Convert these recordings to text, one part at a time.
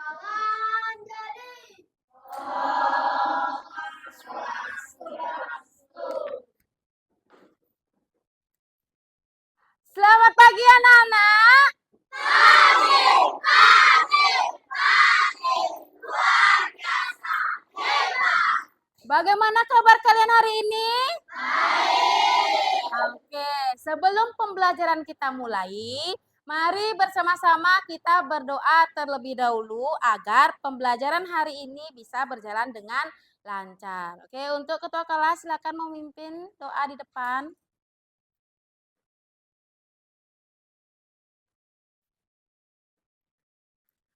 Jangan jadi. Selamat pagi anak-anak. Bagaimana kabar kalian hari ini? Oke, sebelum pembelajaran kita mulai, mari bersama-sama kita berdoa terlebih dahulu agar pembelajaran hari ini bisa berjalan dengan lancar. Oke, untuk ketua kelas silakan memimpin doa di depan.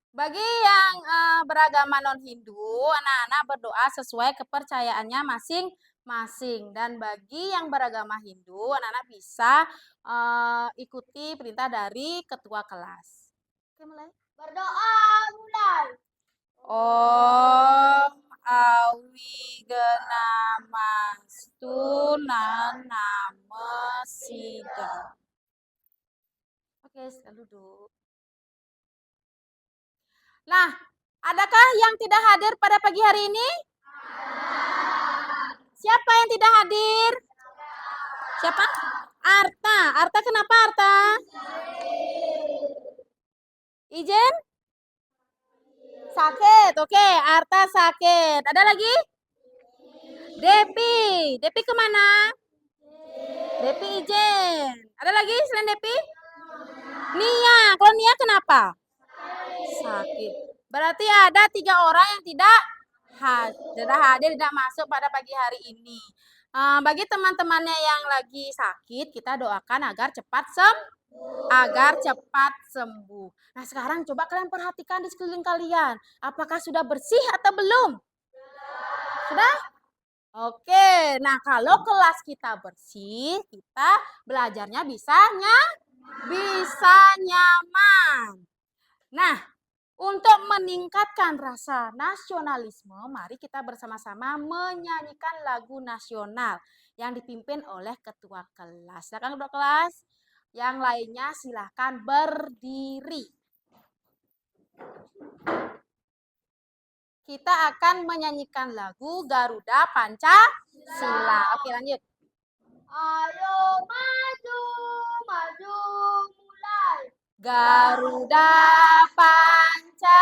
Bagi yang beragama non-Hindu, anak-anak berdoa sesuai kepercayaannya masing-masing. Dan bagi yang beragama Hindu, anak-anak bisa ikuti perintah dari ketua kelas. Oke, mulai. Berdoa mulai. Om Awigenamastu Nanamesida. Oke, silakan duduk. Nah, adakah yang tidak hadir pada pagi hari ini? Siapa yang tidak hadir? Siapa? Arta. Arta kenapa Arta? Ijen? Sakit. Oke, Arta sakit. Ada lagi? Depi. Depi kemana? Depi Ijen. Ada lagi selain Depi? Nia. Kalau Nia kenapa? Sakit. Berarti ada 3 orang yang tidak hadir, tidak masuk pada pagi hari ini. Bagi teman-temannya yang lagi sakit, kita doakan agar cepat sembuh. Nah, sekarang coba kalian perhatikan di sekeliling kalian. Apakah sudah bersih atau belum? Sudah? Oke. Nah, kalau kelas kita bersih, kita belajarnya bisa nyaman. Nah, untuk meningkatkan rasa nasionalisme, mari kita bersama-sama menyanyikan lagu nasional yang dipimpin oleh ketua kelas. Silakan ketua kelas. Yang lainnya silakan berdiri. Kita akan menyanyikan lagu Garuda Pancasila. Oke, lanjut. Ayo maju, maju mulai. Garuda Pancasila,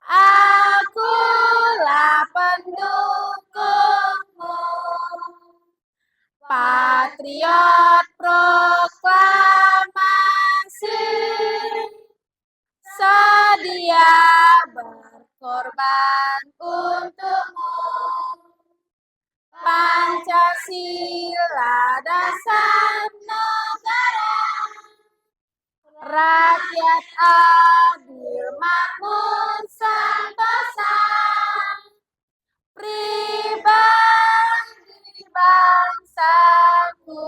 akulah pendukungmu, patriot proklamasi, sedia berkorban untukmu. Pancasila dasar negara, rakyat adil makmur sentosa, pribadi bangsaku.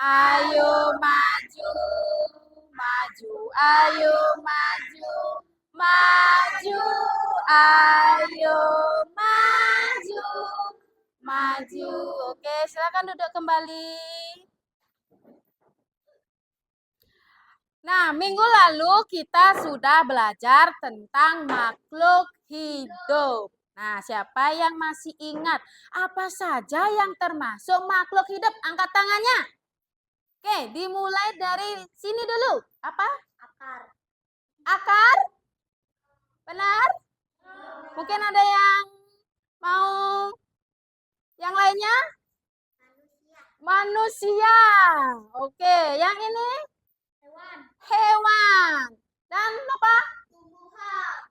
Ayo maju, maju, ayo maju, maju, ayo maju, maju. Oke, silakan duduk kembali. Nah, minggu lalu kita sudah belajar tentang makhluk hidup. Nah, siapa yang masih ingat apa saja yang termasuk makhluk hidup? Angkat tangannya. Oke, dimulai dari sini dulu. Apa? Akar. Akar? Benar? Mungkin ada yang mau yang lainnya? Manusia. Oke, yang ini? Hewan. Dan apa?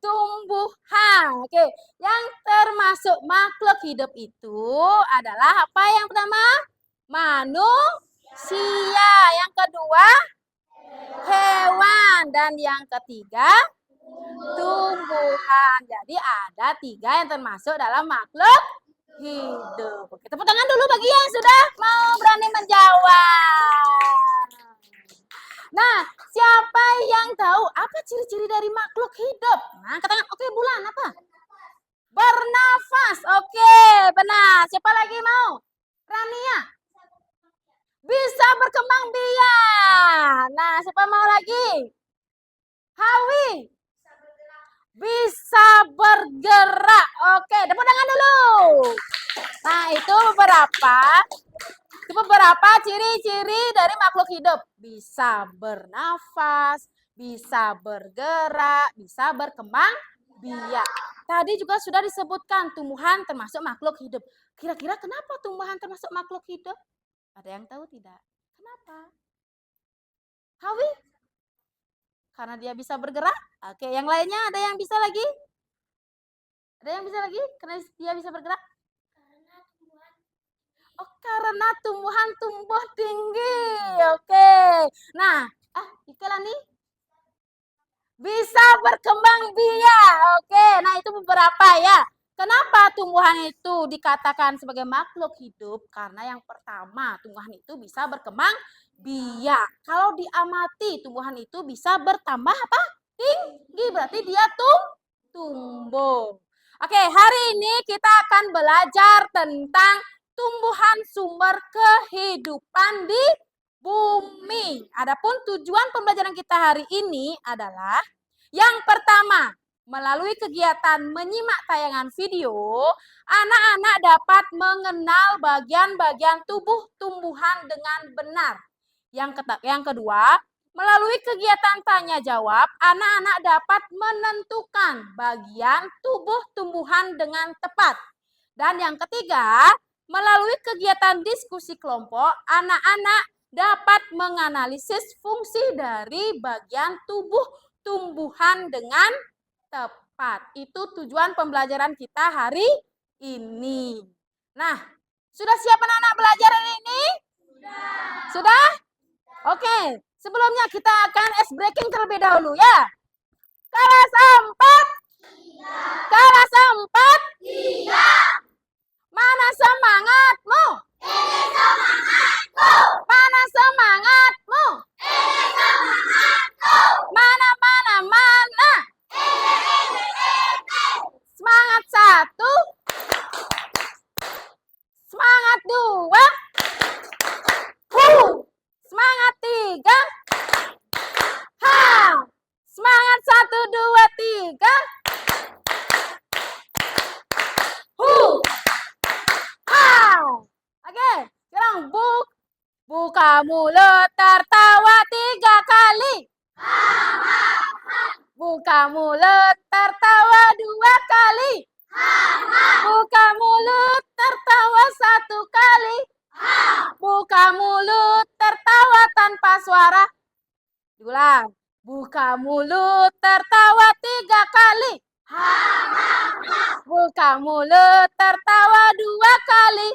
Tumbuhan. Oke, yang termasuk makhluk hidup itu adalah apa yang pertama? Manusia. Yang kedua? Hewan. Dan yang ketiga? Tumbuhan. Jadi ada 3 yang termasuk dalam makhluk hidup. Oke, tepuk tangan dulu bagi yang sudah mau berani menjawab. Nah, siapa yang tahu apa ciri-ciri dari makhluk hidup? Nah, angkat tangan. Oke, Bulan apa? Bernafas. Oke, benar. Siapa lagi mau? Rania. Bisa berkembang biak. Nah, siapa mau lagi? Hawi. Bisa bergerak. Oke, tepuk tangan dulu. Nah, itu beberapa ciri-ciri dari makhluk hidup. Bisa bernafas, bisa bergerak, bisa berkembang biak. Tadi juga sudah disebutkan tumbuhan termasuk makhluk hidup. Kira-kira kenapa tumbuhan termasuk makhluk hidup? Ada yang tahu tidak? Kenapa? Hawi? Karena dia bisa bergerak. Oke, yang lainnya ada yang bisa lagi? Ada yang bisa lagi? Karena dia bisa bergerak? Oh, karena tumbuhan tumbuh tinggi. Oke. Nah, Ika nih bisa berkembang biak. Oke, nah itu beberapa ya. Kenapa tumbuhan itu dikatakan sebagai makhluk hidup? Karena yang pertama, tumbuhan itu bisa berkembang biak. Kalau diamati, tumbuhan itu bisa bertambah apa? Tinggi. Berarti dia tumbuh. Oke, hari ini kita akan belajar tentang tumbuhan sumber kehidupan di bumi. Adapun tujuan pembelajaran kita hari ini adalah yang pertama, melalui kegiatan menyimak tayangan video, anak-anak dapat mengenal bagian-bagian tubuh tumbuhan dengan benar. Yang kedua, melalui kegiatan tanya jawab, anak-anak dapat menentukan bagian tubuh tumbuhan dengan tepat. Dan yang ketiga, melalui kegiatan diskusi kelompok, anak-anak dapat menganalisis fungsi dari bagian tubuh tumbuhan dengan tepat. Itu tujuan pembelajaran kita hari ini. Nah, sudah siap anak-anak belajar hari ini? Sudah? Oke, sebelumnya kita akan ice breaking terlebih dahulu ya. Kelas 4. Kelas 4. Mana semangatmu? Ini semangatku. Mana semangatmu? Ini semangatku. Mana? Ini. Semangat 1. Semangat 2. Semangat 3. Semangat 1, 2, 3. Oke, sekarang buka mulut tertawa 3 kali. Buka mulut tertawa 2 kali. Buka mulut tertawa 1 kali. Buka mulut tertawa tanpa suara. Diulang. Buka mulut tertawa 3 kali. Buka mulut tertawa 2 kali.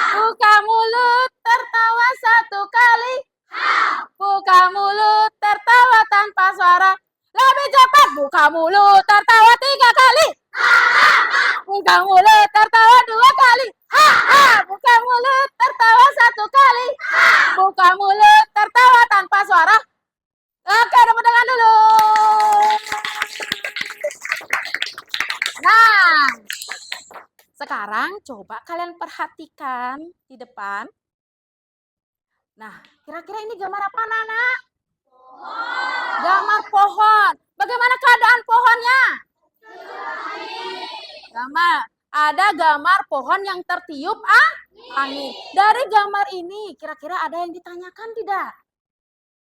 Buka mulut tertawa 1 kali. Buka mulut tertawa tanpa suara. Lebih cepat. Buka mulut tertawa 3 kali. Buka mulut tertawa 2 kali. Buka mulut tertawa 1 kali. Buka mulut tertawa tanpa suara. Oke, tepuk tangan dulu. Nah, sekarang coba kalian perhatikan di depan. Nah, kira-kira ini gambar apa, Nana? Gambar pohon. Bagaimana keadaan pohonnya? Ada gambar pohon yang tertiup angin. Dari gambar ini, kira-kira ada yang ditanyakan tidak?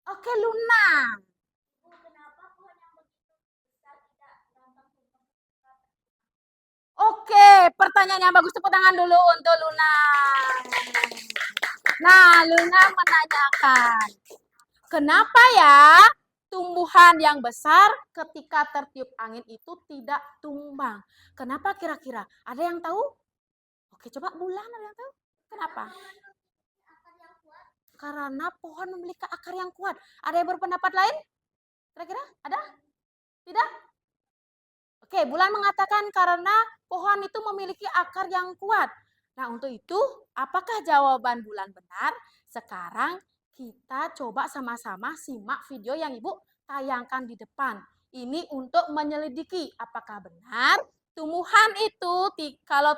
Oke, Luna. Oke, pertanyaan yang bagus. Tepuk tangan dulu untuk Luna. Nah, Luna menanyakan, kenapa ya tumbuhan yang besar ketika tertiup angin itu tidak tumbang? Kenapa kira-kira? Ada yang tahu? Oke, coba Bulan, ada yang tahu? Kenapa? Karena pohon memiliki akar yang kuat. Ada yang berpendapat lain? Kira-kira ada? Tidak? Oke, Bulan mengatakan karena pohon itu memiliki akar yang kuat. Nah, untuk itu, apakah jawaban Bulan benar? Sekarang kita coba sama-sama simak video yang Ibu tayangkan di depan. Ini untuk menyelidiki apakah benar tumbuhan itu kalau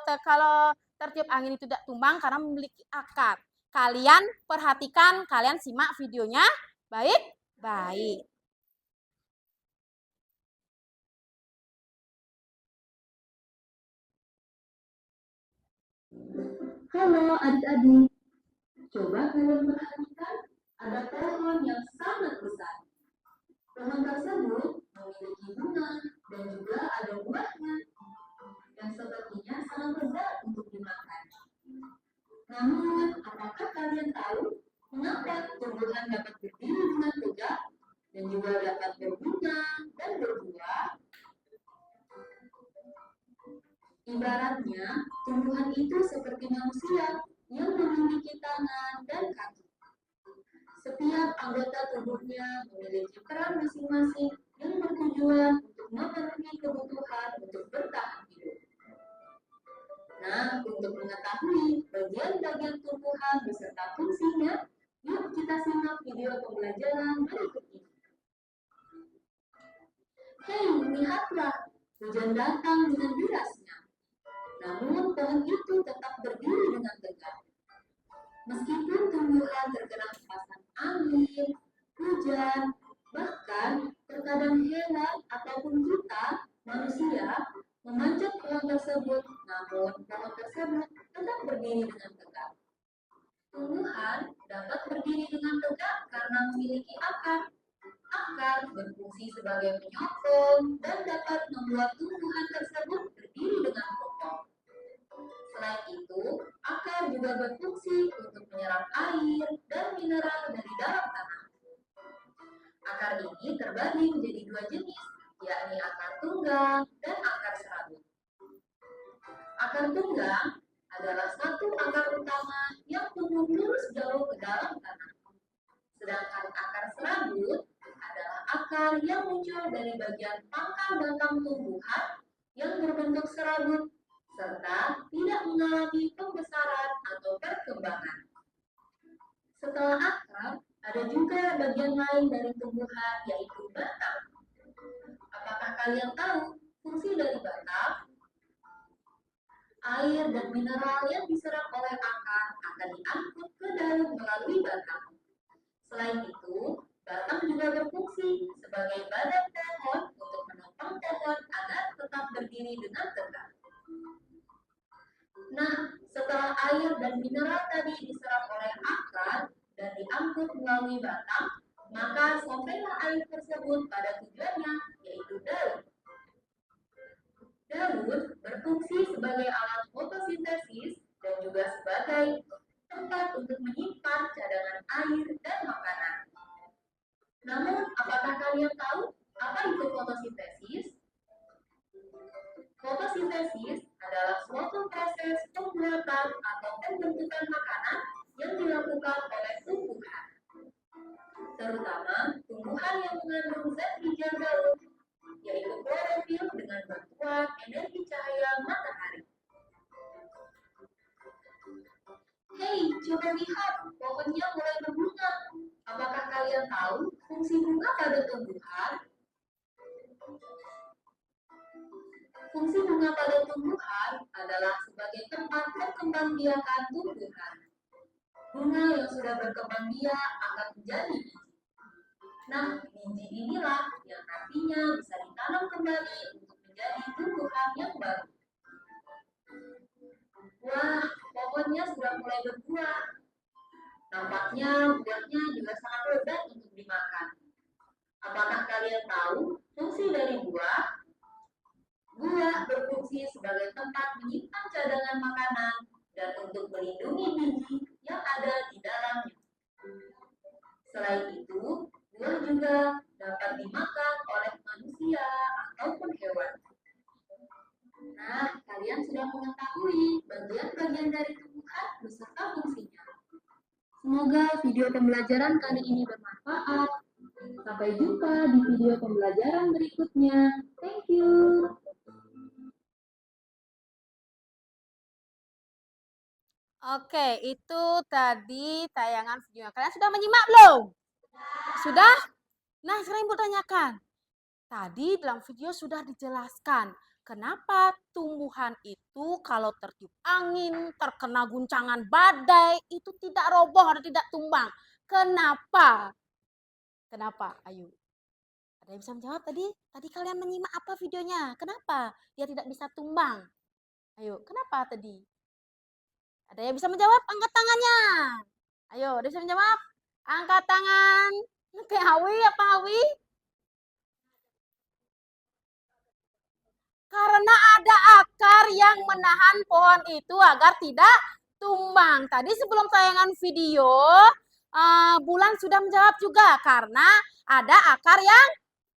tertiup angin itu tidak tumbang karena memiliki akar. Kalian perhatikan, kalian simak videonya baik-baik. Halo adik-adik, coba kalian perhatikan ada pohon yang sangat besar. Pohon tersebut memiliki bunga dan juga ada buahnya yang sepertinya sangat lezat untuk dimakan. Namun, apakah kalian tahu mengapa tumbuhan dapat berdiri dengan tegak dan juga dapat berbunga dan berbuah? Ibaratnya, tumbuhan itu seperti manusia yang memiliki tangan dan kaki. Setiap anggota tubuhnya memiliki peran masing-masing yang bertujuan untuk memenuhi kebutuhan untuk bertahan hidup. Nah, untuk mengetahui bagian-bagian tumbuhan beserta fungsinya, yuk kita simak video pembelajaran berikut ini. Hei, lihatlah, hujan datang dengan derasnya. Namun pohon itu tetap berdiri dengan tegak. Meskipun tumbuhan terkena hempasan angin, hujan, bahkan terkadang hewan ataupun kita, manusia, memanjat pohon tersebut, namun pohon tersebut tetap berdiri dengan tegak. Tumbuhan dapat berdiri dengan tegak karena memiliki akar. Akar berfungsi sebagai penyokong dan dapat membuat tumbuhan tersebut berdiri dengan kokoh. Selain itu, akar juga berfungsi untuk menyerap air dan mineral dari dalam tanah. Akar ini terbagi menjadi dua jenis, yakni akar tunggang dan akar serabut. Akar tunggang adalah satu akar utama yang tumbuh lurus jauh ke dalam tanah. Sedangkan akar serabut adalah akar yang muncul dari bagian pangkal batang tumbuhan yang berbentuk serabut serta tidak mengalami pembesaran atau perkembangan. Setelah akar, ada juga bagian lain dari tumbuhan yaitu batang. Apakah kalian tahu fungsi dari batang? Air dan mineral yang diserap oleh akar akan diangkut ke daun melalui batang. Selain itu, batang juga berfungsi sebagai badan pohon untuk menopang pohon agar tetap berdiri dengan tegak. Nah, setelah air dan mineral tadi diserap oleh akar dan diangkut melalui batang, maka sampailah air tersebut pada tujuannya, yaitu daun. Daun berfungsi sebagai alat fotosintesis dan juga sebagai tempat untuk menyimpan cadangan air dan makanan. Namun, apakah kalian tahu apa itu fotosintesis? Fotosintesis adalah suatu proses pembuatan atau pembentukan makanan yang dilakukan oleh tumbuhan, terutama tumbuhan yang mengandung zat hijau daun, yaitu klorofil dengan bantuan energi cahaya matahari. Hei, coba lihat, pohonnya mulai berbunga. Apakah kalian tahu fungsi bunga pada tumbuhan? Fungsi bunga pada tumbuhan adalah sebagai tempat perkembangbiakan tumbuhan. Bunga yang sudah berkembang biak akan menjadi biji. Nah, biji inilah yang nantinya bisa ditanam kembali untuk menjadi tumbuhan yang baru. Wah, pohonnya sudah mulai berbuah. Nampaknya buahnya juga sangat lezat untuk dimakan. Apakah kalian tahu fungsi dari buah? Buah berfungsi sebagai tempat menyimpan cadangan makanan dan untuk melindungi biji yang ada di dalamnya. Selain itu, buah juga dapat dimakan oleh manusia ataupun hewan. Nah, kalian sudah mengetahui bagian-bagian dari tumbuhan beserta fungsinya. Semoga video pembelajaran kali ini bermanfaat. Sampai jumpa di video pembelajaran berikutnya. Thank you. Oke, itu tadi tayangan videonya. Kalian sudah menyimak belum? Sudah? Nah, sekarang Ibu tanyakan. Tadi dalam video sudah dijelaskan kenapa tumbuhan itu kalau tertiup angin, terkena guncangan badai, itu tidak roboh atau tidak tumbang? Kenapa? Kenapa? Ayo. Ada yang bisa menjawab tadi? Tadi kalian menyimak apa videonya? Kenapa dia tidak bisa tumbang? Ayo, kenapa tadi? Ada yang bisa menjawab? Angkat tangannya. Ayo, ada yang bisa menjawab? Angkat tangan. Oke, Hawi, apa Hawi? Karena ada akar yang menahan pohon itu agar tidak tumbang. Tadi sebelum tayangan video, Bulan sudah menjawab juga karena ada akar yang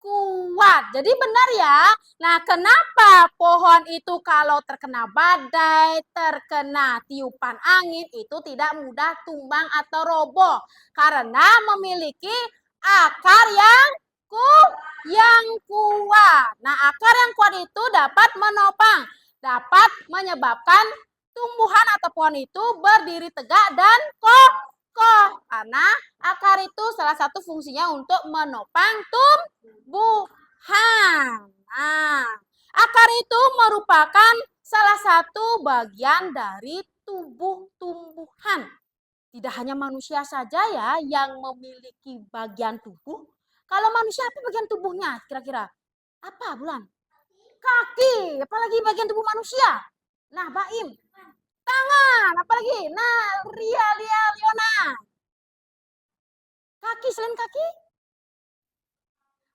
kuat. Jadi benar ya. Nah, kenapa pohon itu kalau terkena badai, terkena tiupan angin itu tidak mudah tumbang atau roboh? Karena memiliki akar yang kuat. Nah, akar yang kuat itu dapat menopang, dapat menyebabkan tumbuhan atau pohon itu berdiri tegak dan kokoh. Karena akar itu salah satu fungsinya untuk menopang tumbuhan. Nah, akar itu merupakan salah satu bagian dari tubuh tumbuhan. Tidak hanya manusia saja ya yang memiliki bagian tubuh. Kalau manusia apa bagian tubuhnya kira-kira? Apa Bulan? Kaki, apalagi bagian tubuh manusia. Nah, Baim. Tangan, apalagi? Nah, Liona. Kaki selain kaki?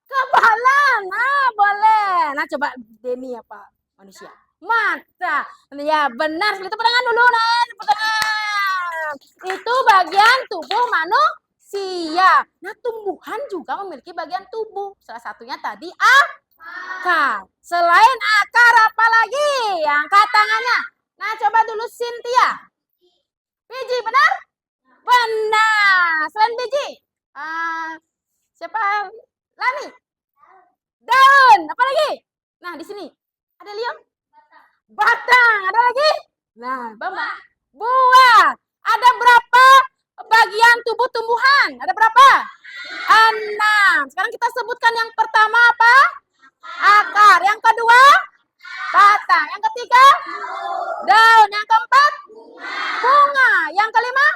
Kepala. Nah, boleh. Nah, coba Deni apa? Manusia. Mata. Ya, benar. Tepuk tangan dulu, nah. Tepuk tangan. Itu bagian tubuh manusia. Nah, tumbuhan juga memiliki bagian tubuh. Salah satunya tadi akar. Selain akar apa lagi? Angkat tangannya. Nah, coba dulu Cynthia. Biji, benar? Benar. Selain biji. Siapa? Lani. Daun. Apa lagi? Nah, di sini. Ada Leon? Batang. Ada lagi? Nah, Bambang. Buah. Ada berapa bagian tubuh tumbuhan? Ada berapa? 6. Sekarang kita sebutkan yang pertama apa? Akar. Yang kedua? Batang. Yang ketiga? Daun. Yang keempat? Bunga. Yang kelima?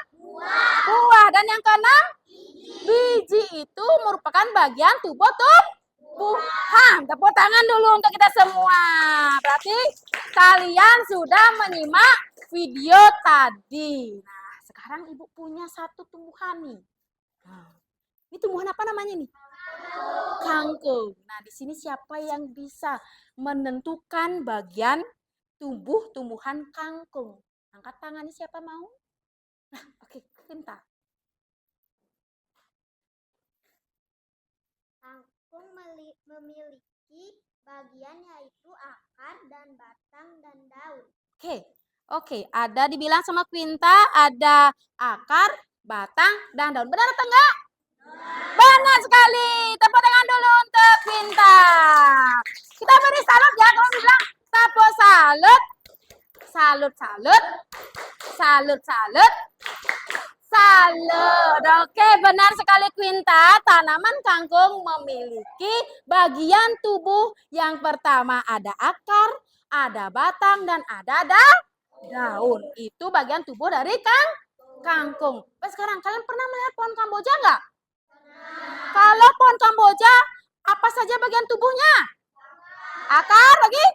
Buah. Dan yang keenam? Biji itu merupakan bagian tubuh tumbuhan. Tepuk tangan dulu untuk kita semua. Berarti kalian sudah menyimak video tadi. Nah, sekarang Ibu punya satu tumbuhan nih. Nah, ini tumbuhan apa namanya nih? Kangkung. Nah, di sini siapa yang bisa menentukan bagian tubuh tumbuhan kangkung? Angkat tangannya siapa mau? Nah, oke, pintar. Kangkung memiliki bagian yaitu akar dan batang dan daun. Oke, ada dibilang sama Quinta ada akar, batang, dan daun. Benar atau enggak? Benar sekali. Tepuk tangan dulu untuk Quinta. Kita beri salut ya kalau bilang tepuk salut. Salut. Oke, benar sekali Quinta. Tanaman kangkung memiliki bagian tubuh yang pertama ada akar, ada batang, dan ada daun. Itu bagian tubuh dari kangkung. Sekarang kalian pernah melihat pohon kamboja nggak? Kalau pohon kamboja, apa saja bagian tubuhnya? Akar lagi?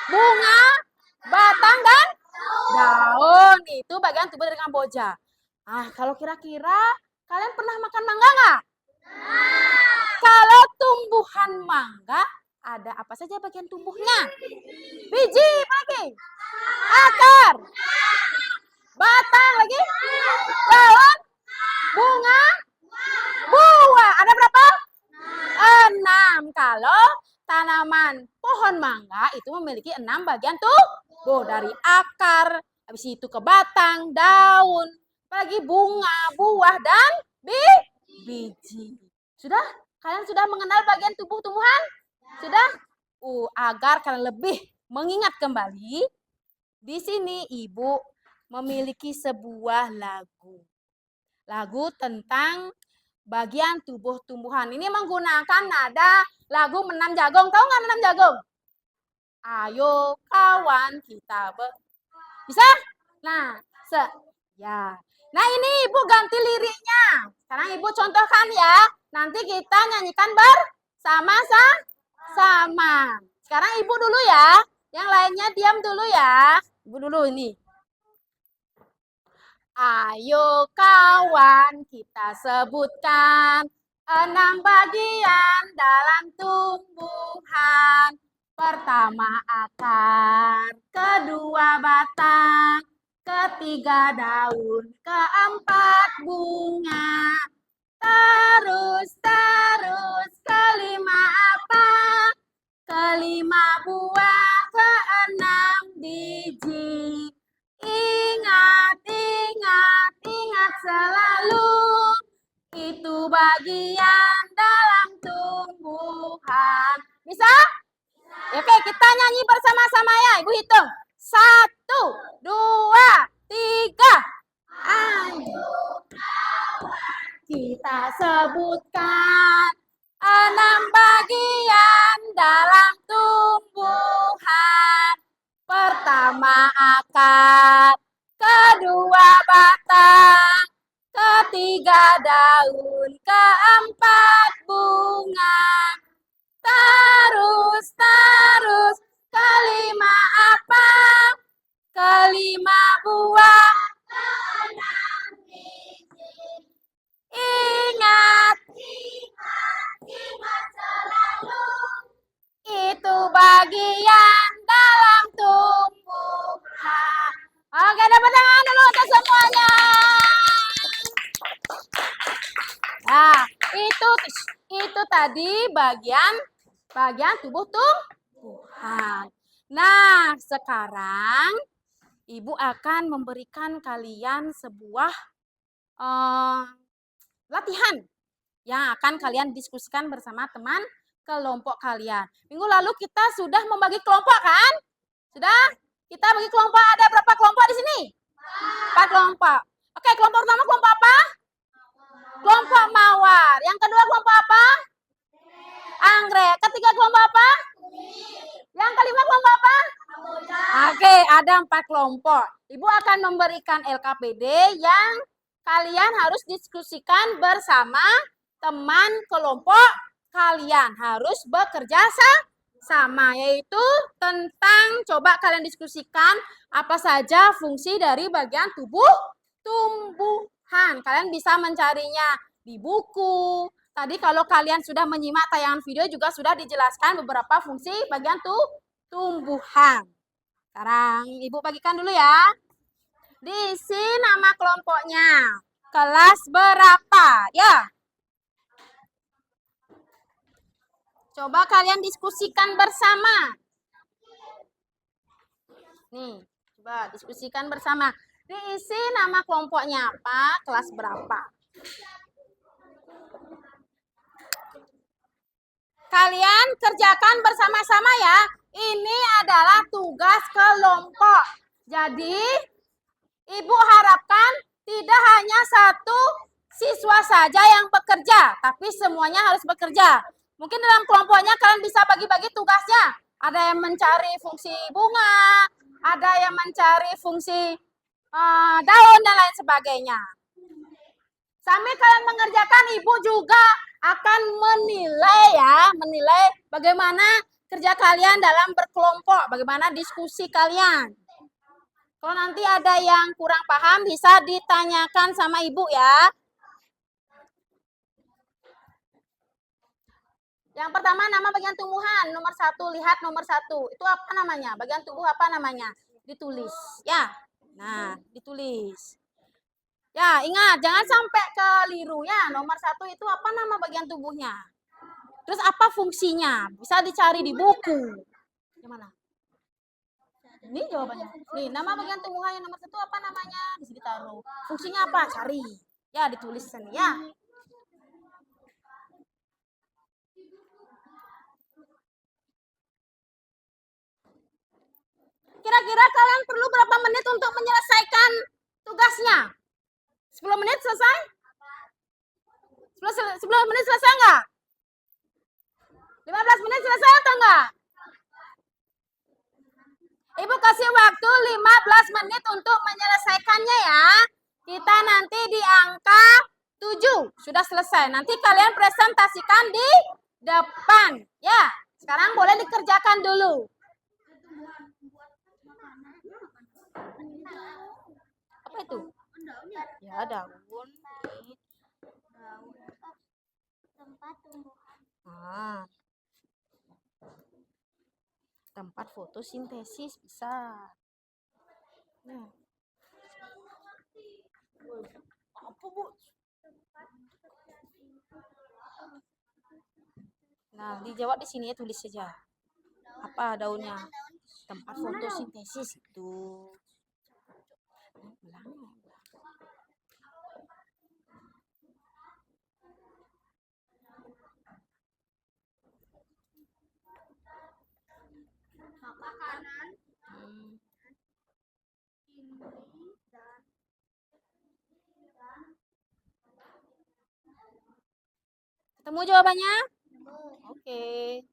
Bunga, batang, dan daun. Itu bagian tubuh dari kamboja. Kalau kira-kira kalian pernah makan mangga nggak? Kalau tumbuhan mangga, ada apa saja bagian tubuhnya? Biji, apa lagi? Akar, batang lagi? Daun, bunga, buah. Ada berapa? 6. Kalau tanaman pohon mangga itu memiliki 6 bagian tubuh. Dari akar, habis itu ke batang, daun, apalagi bunga, buah, dan biji. Sudah? Kalian sudah mengenal bagian tubuh tumbuhan? Sudah? Agar kalian lebih mengingat kembali, di sini Ibu memiliki sebuah lagu. Lagu tentang bagian tubuh tumbuhan. Ini menggunakan nada lagu Menam Jagung. Tahu nggak Menam Jagung? Ayo kawan kita bisa? Nah, ya. Nah, ini Ibu ganti liriknya. Sekarang Ibu contohkan ya. Nanti kita nyanyikan bersama-sama. Sekarang Ibu dulu ya. Yang lainnya diam dulu ya. Ibu dulu ini. Ayo kawan kita sebutkan 6 bagian dalam tumbuhan. Pertama akar, kedua batang, ketiga daun, keempat bunga. Terus, kelima apa? Kelima buah, keenam biji. Ingat selalu, itu bagian dalam tumbuhan. Bisa? Oke, kita nyanyi bersama-sama ya. Ibu hitung. 1, 2, 3. Ayo kita sebutkan 6 bagian dalam tumbuhan. Pertama akar, kedua batang, ketiga daun, keempat bunga. Terus, kelima apa? Kelima buah. Ingat selalu, itu bagian dalam tumbuhan. Oke, dapat tangan dulu untuk semuanya. Nah, itu tadi bagian tubuh tumbuhan. Nah, sekarang Ibu akan memberikan kalian sebuah latihan yang akan kalian diskusikan bersama teman kelompok kalian. Minggu lalu kita sudah membagi kelompok kan? Sudah? Kita bagi kelompok, ada berapa kelompok di sini? 4 kelompok. Oke, kelompok pertama kelompok apa? Kelompok mawar. Yang kedua kelompok apa? Anggrek. Ketiga kelompok apa? Yang kelima kelompok apa? Oke, ada 4 kelompok. Ibu akan memberikan LKPD yang kalian harus diskusikan bersama teman kelompok kalian. Harus bekerja sama, yaitu tentang, coba kalian diskusikan apa saja fungsi dari bagian tumbuhan. Kalian bisa mencarinya di buku. Tadi kalau kalian sudah menyimak tayangan video juga sudah dijelaskan beberapa fungsi bagian tumbuhan. Sekarang Ibu bagikan dulu ya. Diisi nama kelompoknya. Kelas berapa? Ya. Coba kalian diskusikan bersama. Nih, coba diskusikan bersama. Diisi nama kelompoknya apa? Kelas berapa? Kalian kerjakan bersama-sama ya. Ini adalah tugas kelompok. Jadi, Ibu harapkan tidak hanya satu siswa saja yang bekerja, tapi semuanya harus bekerja. Mungkin dalam kelompoknya kalian bisa bagi-bagi tugasnya. Ada yang mencari fungsi bunga, ada yang mencari fungsi daun, dan lain sebagainya. Sambil kalian mengerjakan, Ibu juga akan menilai bagaimana kerja kalian dalam berkelompok, bagaimana diskusi kalian. Kalau nanti ada yang kurang paham, bisa ditanyakan sama Ibu ya. Yang pertama, nama bagian tumbuhan. Nomor 1, lihat nomor 1. Itu apa namanya? Bagian tubuh apa namanya? Ditulis. Ya, nah, ditulis. Ya, ingat, jangan sampai keliru ya. Nomor 1 itu apa nama bagian tubuhnya? Terus apa fungsinya? Bisa dicari di buku. Gimana? Ini jawabannya. Nih, nama bagian tumbuhan yang nomor 1 apa namanya? Di sini taruh. Fungsinya apa? Cari. Ya, ditulis sini ya. Kira-kira kalian perlu berapa menit untuk menyelesaikan tugasnya? 10 menit selesai? 10 menit selesai enggak? 15 menit selesai atau enggak? Ibu kasih waktu 15 menit untuk menyelesaikannya ya. Kita nanti di angka 7 sudah selesai. Nanti kalian presentasikan di depan. Ya, sekarang boleh dikerjakan dulu. Apa itu? Ya, daun. Tempat tumbuhan. Ah. Tempat fotosintesis bisa. Nah. Apa, Bu? Nah, dijawab di sini ya, tulis saja. Apa daunnya? Tempat fotosintesis itu. Makanan, Hmm. ini dan Ketemu jawabannya? Oke.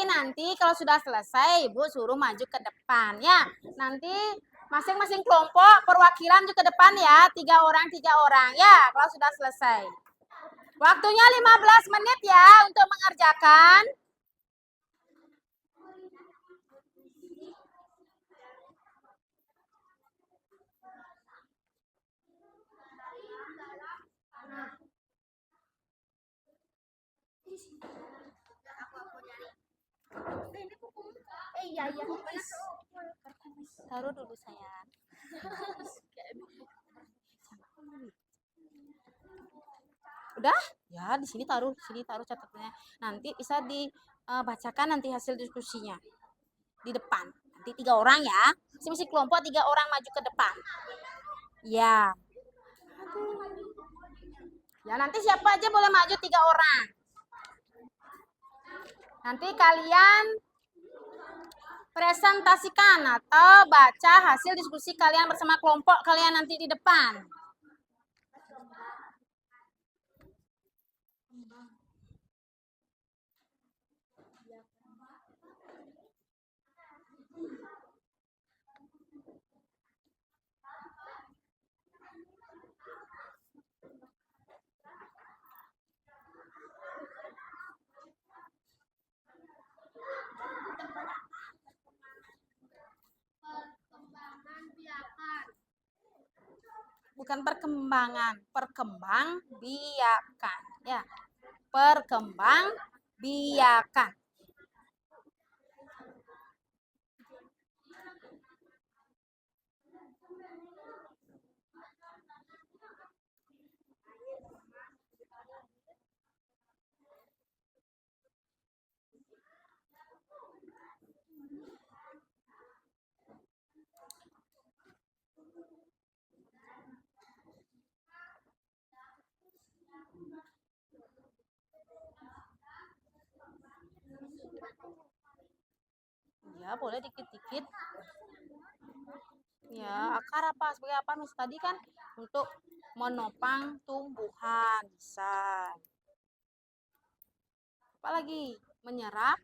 Nanti kalau sudah selesai, Ibu suruh maju ke depan ya. Nanti masing-masing kelompok perwakilan juga ke depan ya. 3 orang ya kalau sudah selesai. Waktunya 15 menit ya untuk mengerjakan. iya. Taruh dulu sayang. Udah? Ya, di sini taruh catatannya. Nanti bisa dibacakan nanti hasil diskusinya di depan. Nanti 3 orang ya. Masing-masing kelompok 3 orang maju ke depan. Ya. Ya, nanti siapa aja boleh maju 3 orang. Nanti kalian presentasikan atau baca hasil diskusi kalian bersama kelompok kalian nanti di depan. Bukan perkembangan, perkembang biakan ya. Perkembang biakan. Ya, boleh dikit-dikit. Ya, akar apa? Sebagai apa? Mas tadi kan untuk menopang tumbuhan. Bisa. Apalagi? Menyerap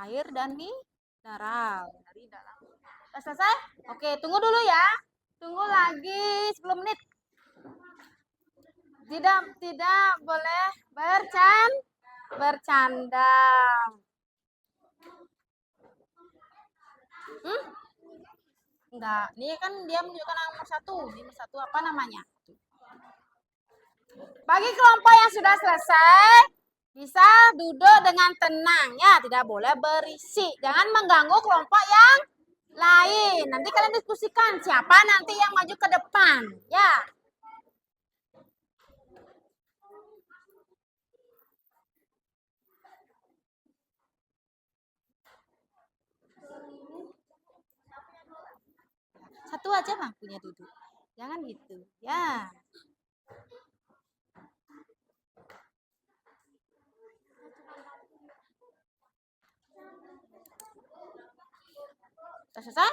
air dan mineral dari dalam. Sudah selesai? Oke, tunggu dulu ya. Tunggu lagi 10 menit. Tidak boleh bercanda. Enggak, ini kan dia menunjukkan nomor 1. Ini nomor 1 apa namanya? Bagi kelompok yang sudah selesai, bisa duduk dengan tenang ya, tidak boleh berisik. Jangan mengganggu kelompok yang lain. Nanti kalian diskusikan siapa nanti yang maju ke depan, ya. Satu aja bangkunya duduk. Jangan gitu, ya. Sudah selesai?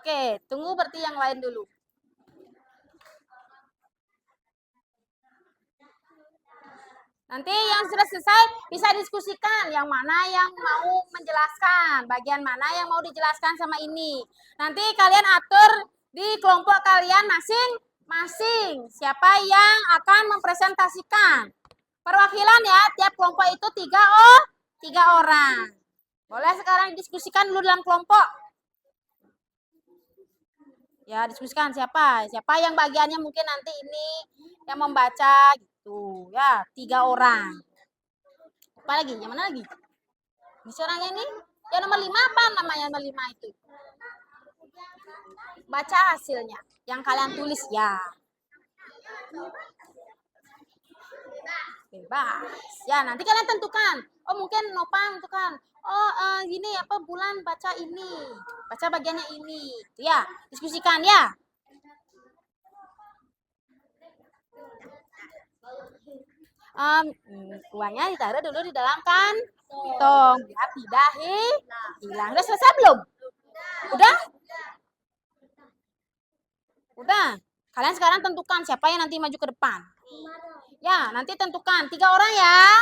Oke, tunggu berarti yang lain dulu. Nanti yang sudah selesai bisa diskusikan yang mana yang mau menjelaskan, bagian mana yang mau dijelaskan sama ini. Nanti kalian atur di kelompok kalian masing-masing siapa yang akan mempresentasikan. Perwakilan ya, tiap kelompok itu 3 orang. Boleh sekarang didiskusikan dulu dalam kelompok. Ya, diskusikan siapa yang bagiannya mungkin nanti ini yang membaca gitu ya, 3 orang. Apa lagi? Yang mana lagi? Ini orangnya ini yang nomor 5 apa namanya nomor 5 itu? Baca hasilnya yang kalian tulis ya. Bebas. Ya, nanti kalian tentukan. Oh, mungkin Nopang tentukan. Oh, gini apa Bulan baca ini. Baca bagiannya ini. Ya, diskusikan ya. Uangnya ditaruh dulu di dalam kantong biar tidak hilang. Udah selesai belum? Udah? Udah. Kalian sekarang tentukan siapa yang nanti maju ke depan. Ya, nanti tentukan 3 orang ya.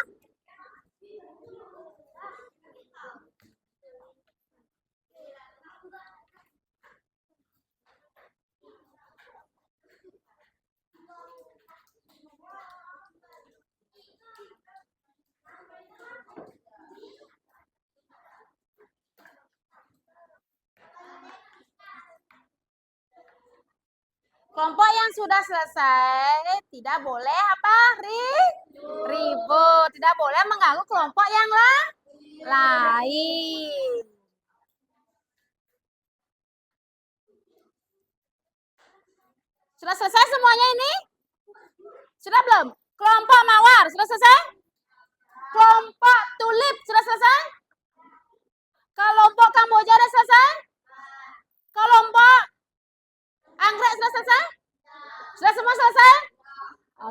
Kelompok yang sudah selesai tidak boleh apa? Ribut. Tidak boleh mengganggu kelompok yang lain. Sudah selesai semuanya ini? Sudah belum? Kelompok mawar sudah selesai? Kelompok tulip sudah selesai? Kelompok kamboja sudah selesai? Kelompok anggrek sudah selesai? Sudah semua selesai?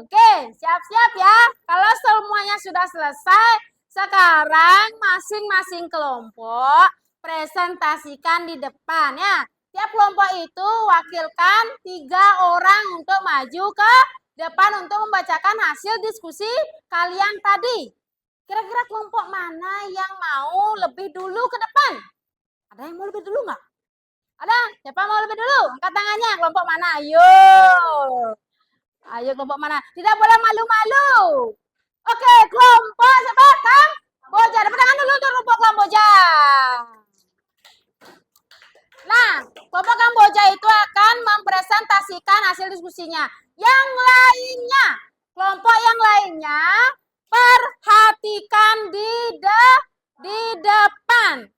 Oke, siap-siap ya. Kalau semuanya sudah selesai, sekarang masing-masing kelompok presentasikan di depan ya. Tiap kelompok itu wakilkan 3 orang untuk maju ke depan untuk membacakan hasil diskusi kalian tadi. Kira-kira kelompok mana yang mau lebih dulu ke depan? Ada yang mau lebih dulu nggak? Ada? Siapa mau lebih dulu? Angkat tangannya. Kelompok mana? Ayo. Ayo kelompok mana? Tidak boleh malu-malu. Oke, kelompok siapa? Kamboja. Dapat tangan dulu untuk kelompok Kamboja. Nah, kelompok Kamboja itu akan mempresentasikan hasil diskusinya. Yang lainnya, kelompok yang lainnya, perhatikan di depan.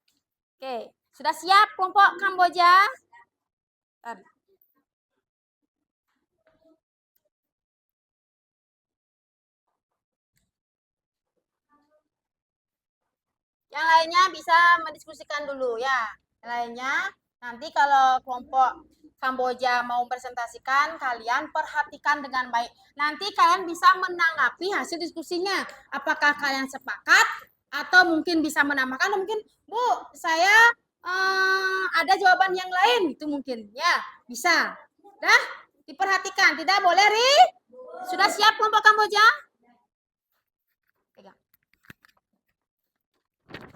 Oke, sudah siap kelompok Kamboja? Yang lainnya bisa mendiskusikan dulu ya. Yang lainnya nanti kalau kelompok Kamboja mau presentasikan, kalian perhatikan dengan baik. Nanti kalian bisa menanggapi hasil diskusinya. Apakah kalian sepakat atau mungkin bisa menambahkan, mungkin Bu, saya ada jawaban yang lain itu mungkin ya, bisa. Dah, diperhatikan, tidak boleh Sudah siap kelompok Kamboja?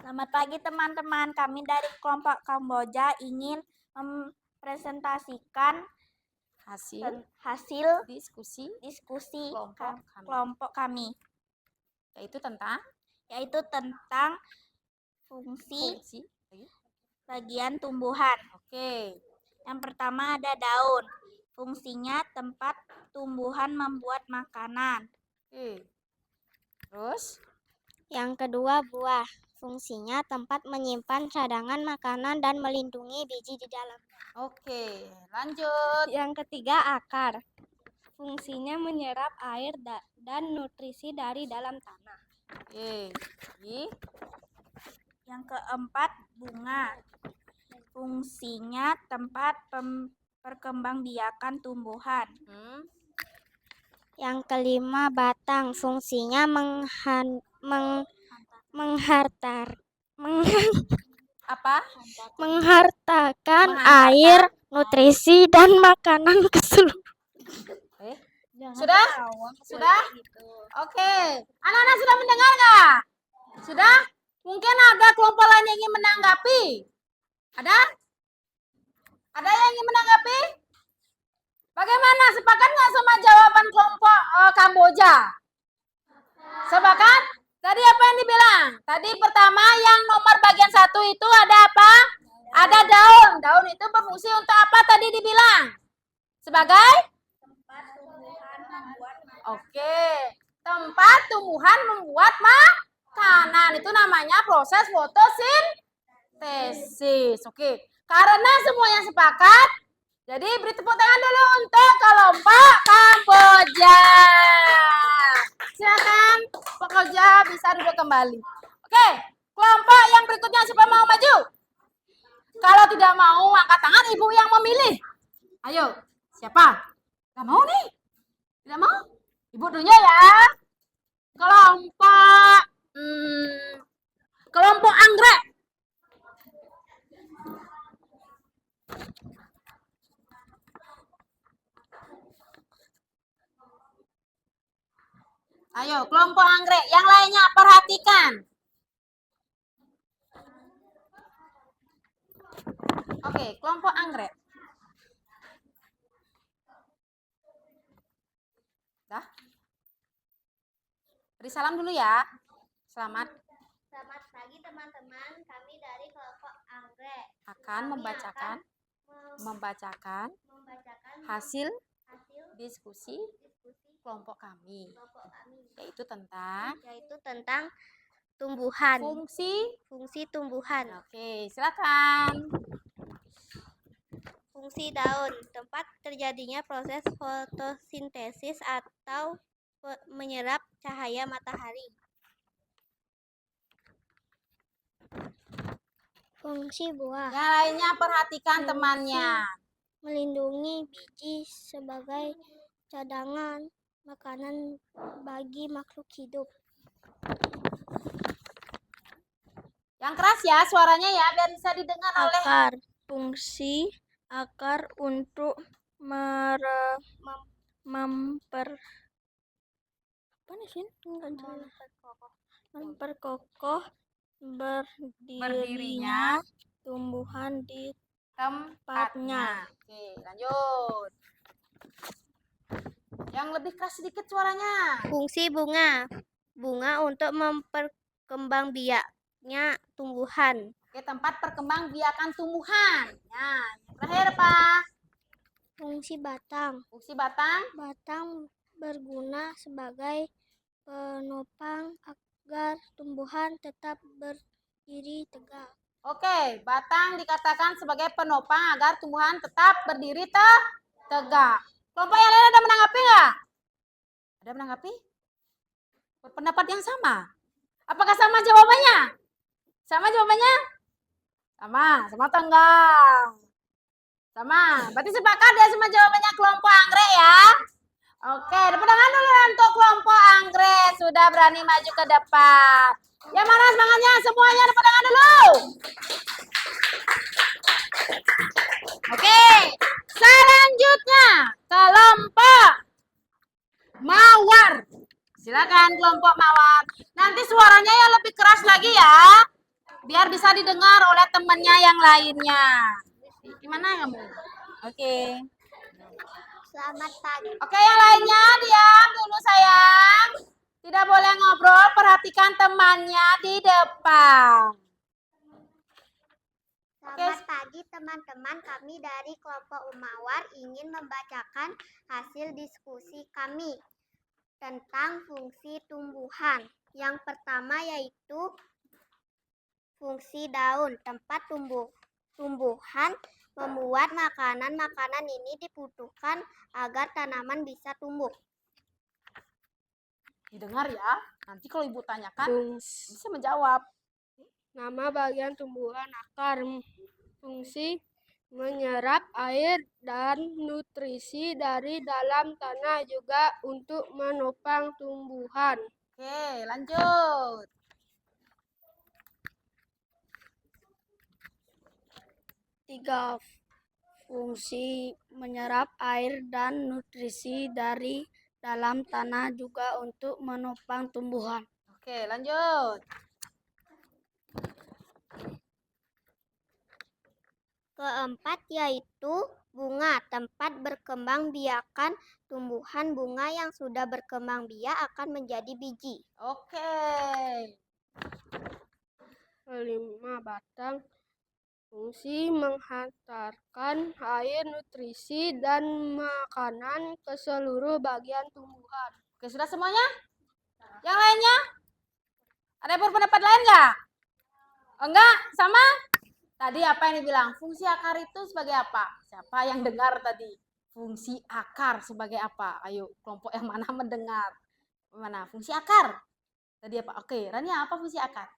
Selamat pagi teman-teman, kami dari kelompok Kamboja ingin mempresentasikan hasil diskusi kelompok kami, yaitu tentang fungsi bagian tumbuhan. Oke. Yang pertama ada daun, fungsinya tempat tumbuhan membuat makanan. Oke. Terus? Yang kedua buah, fungsinya tempat menyimpan cadangan makanan dan melindungi biji di dalam. Oke, lanjut. Yang ketiga akar, fungsinya menyerap air dan nutrisi dari dalam tanah. Oke. Yang keempat bunga, fungsinya tempat perkembangbiakan tumbuhan. Yang kelima batang, fungsinya menghartakan air nutrisi dan makanan keseluruhan. Sudah? Sudah? Oke. Anak-anak sudah mendengar nggak? Sudah? Mungkin ada kelompok lain yang ingin menanggapi. Ada? Ada yang ingin menanggapi? Bagaimana? Sepakat nggak sama jawaban kelompok Kamboja? Sepakat? Tadi apa yang dibilang? Tadi pertama yang nomor bagian 1 itu ada apa? Ada daun. Daun itu berfungsi untuk apa tadi dibilang? Sebagai? Oke. Tempat tumbuhan membuat makanan. Itu namanya proses fotosintesis. Oke. Karena semuanya sepakat, jadi beri tepuk tangan dulu untuk kelompok Kamboja. Silakan pekerja bisa duduk kembali. Oke, kelompok yang berikutnya siapa mau maju? Kalau tidak mau angkat tangan, ibu yang memilih. Ayo, siapa? Tidak mau nih? Tidak mau? Ibu dulunya ya. Kelompok anggrek. Ayo, kelompok anggrek. Yang lainnya perhatikan. Oke, kelompok anggrek. Dah? Beri salam dulu ya. Selamat pagi teman-teman, kami dari kelompok anggrek akan membacakan hasil diskusi kelompok kami, yaitu tentang tumbuhan, fungsi tumbuhan. Oke, silakan. Fungsi daun, tempat terjadinya proses fotosintesis atau menyerap cahaya matahari. Fungsi buah, Yang lainnya perhatikan temannya. melindungi biji sebagai cadangan makanan bagi makhluk hidup. Yang keras ya suaranya ya, biar bisa didengar oleh. Akar, fungsi akar untuk memperkokoh berdirinya tumbuhan di tempatnya. Oke, lanjut. Yang lebih keras sedikit suaranya. Fungsi bunga, untuk memperkembangbiaknya tumbuhan. Oke, tempat perkembangbiakan tumbuhan. Nah, yang terakhir apa? Fungsi batang, berguna sebagai penopang agar tumbuhan tetap berdiri tegak. Oke, batang dikatakan sebagai penopang agar tumbuhan tetap berdiri tegak. Kelompok yang lain ada menanggapi nggak? Ada menanggapi? Berpendapat yang sama? Apakah sama jawabannya? Sama jawabannya? Sama atau enggak? Sama. Berarti sepakat ya sama jawabannya kelompok anggrek ya? Oke, tepuk tangan dulu untuk kelompok anggrek. Sudah berani maju ke depan. Yang mana semangatnya? Semuanya tepuk tangan dulu. Oke, selanjutnya kelompok mawar. Silakan kelompok mawar. Nanti suaranya yang lebih keras lagi ya, biar bisa didengar oleh temannya yang lainnya. Gimana kamu? Oke. Selamat pagi. Oke, yang lainnya diam dulu sayang. Tidak boleh ngobrol, perhatikan temannya di depan. Selamat pagi teman-teman, kami dari kelompok mawar ingin membacakan hasil diskusi kami tentang fungsi tumbuhan. Yang pertama yaitu fungsi daun, tempat tumbuhan membuat makanan ini dibutuhkan agar tanaman bisa tumbuh. Didengar ya, nanti kalau ibu tanyakan bisa menjawab. Nama bagian tumbuhan akar, fungsi menyerap air dan nutrisi dari dalam tanah, juga untuk menopang tumbuhan. Oke, lanjut. Tiga, fungsi menyerap air dan nutrisi dari dalam tanah juga untuk menopang tumbuhan. Oke, lanjut. Keempat yaitu bunga, tempat berkembang biakan tumbuhan bunga yang sudah berkembang biak akan menjadi biji. Oke. Kelima, batang. Fungsi menghantarkan air, nutrisi, dan makanan ke seluruh bagian tumbuhan. Oke, sudah semuanya? Yang lainnya? Ada yang berpendapat lain nggak? Oh, enggak? Sama? Tadi apa yang dibilang? Fungsi akar itu sebagai apa? Siapa yang dengar tadi? Fungsi akar sebagai apa? Ayo, kelompok yang mana mendengar? Mana? Fungsi akar. Tadi apa? Oke, Rania, apa fungsi akar?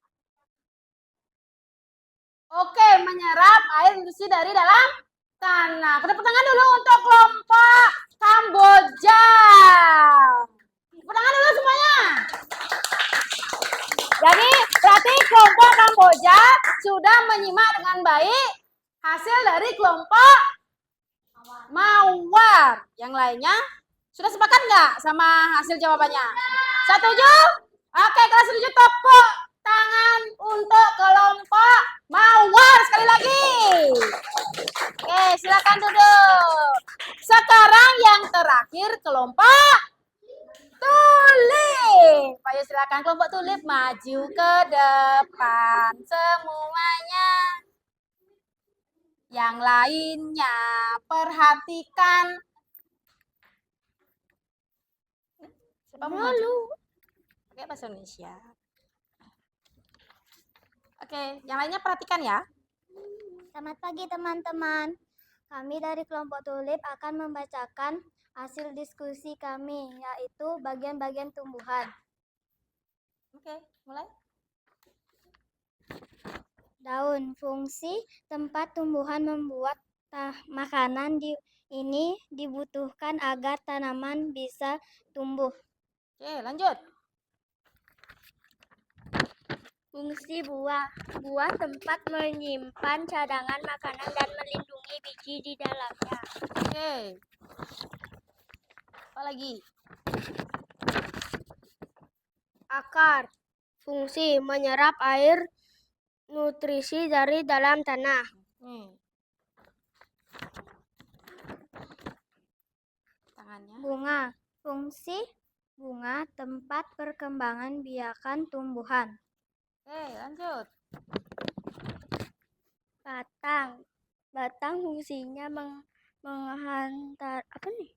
Oke, menyerap air nutrisi dari dalam tanah. Tepuk tangan dulu untuk kelompok Kamboja. Tepuk tangan dulu semuanya. Jadi, berarti kelompok Kamboja sudah menyimak dengan baik hasil dari kelompok Mawar. Yang lainnya, sudah sepakat nggak sama hasil jawabannya? Setuju? Oke, kalau setuju tepuk tangan untuk kelompok Mawar sekali lagi. Oke, silakan duduk. Sekarang yang terakhir kelompok Tulip. Ayo silakan kelompok Tulip maju ke depan semuanya. Yang lainnya perhatikan. Siapa mau maju? Pakai bahasa Indonesia. Oke, yang lainnya perhatikan ya. Selamat pagi teman-teman. Kami dari kelompok Tulip akan membacakan hasil diskusi kami, yaitu bagian-bagian tumbuhan. Oke, mulai. Daun, fungsi tempat tumbuhan membuat makanan ini dibutuhkan agar tanaman bisa tumbuh. Oke, lanjut. Fungsi buah. Buah tempat menyimpan cadangan makanan dan melindungi biji di dalamnya. Oke. Apa lagi? Akar. Fungsi menyerap air, nutrisi dari dalam tanah. Tangannya. Bunga. Fungsi bunga tempat perkembangan biakan tumbuhan. Oke, lanjut. Batang. Batang fungsinya menghantar apa nih?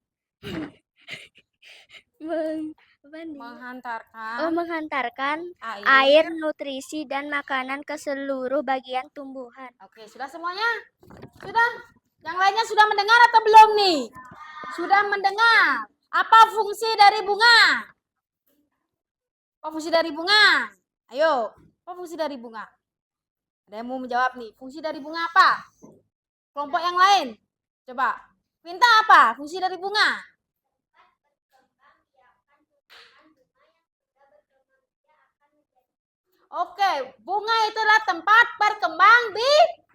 Menghantarkan Menghantarkan air. air, nutrisi, dan makanan ke seluruh bagian tumbuhan. Oke, sudah semuanya? Sudah? Yang lainnya sudah mendengar atau belum nih? Sudah mendengar. Apa fungsi dari bunga? Apa fungsi dari bunga? Ayo, apa fungsi dari bunga? Ada yang mau menjawab nih. Fungsi dari bunga apa? Kelompok yang lain. Coba. Minta apa? Fungsi dari bunga? Oke, bunga itulah tempat berkembang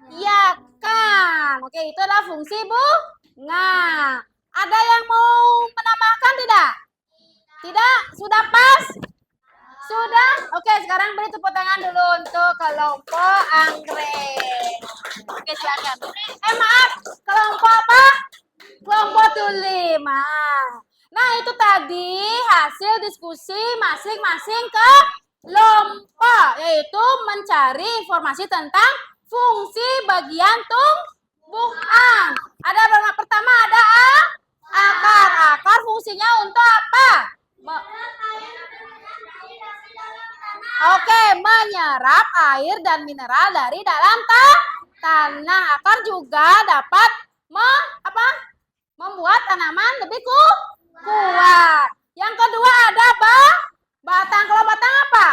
biakan. Oke, itulah fungsi bunga. Ada yang mau menambahkan tidak? Tidak? Sudah pas? Sudah? Oke, sekarang beri tepuk tangan dulu untuk kelompok anggrek. Oke, silakan. Maaf, kelompok apa? Kelompok tulip. Nah, itu tadi hasil diskusi masing-masing kelompok, yaitu mencari informasi tentang fungsi bagian tumbuhan. Ada pertama ada akar. Akar fungsinya untuk apa? Oke, menyerap air dan mineral dari dalam tanah. Akar juga dapat membuat tanaman lebih kuat. Yang kedua ada batang. Kalau batang apa?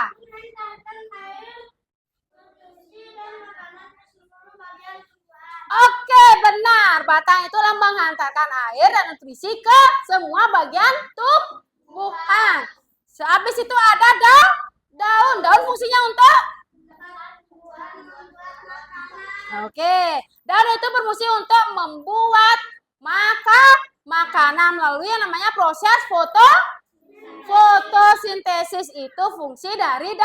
Oke, benar. Batang itu menghantarkan air dan nutrisi ke semua bagian tumbuhan. Habis itu ada daun. Daun fungsinya untuk Oke, daun itu berfungsi untuk membuat makanan melalui yang namanya proses fotosintesis. Itu fungsi dari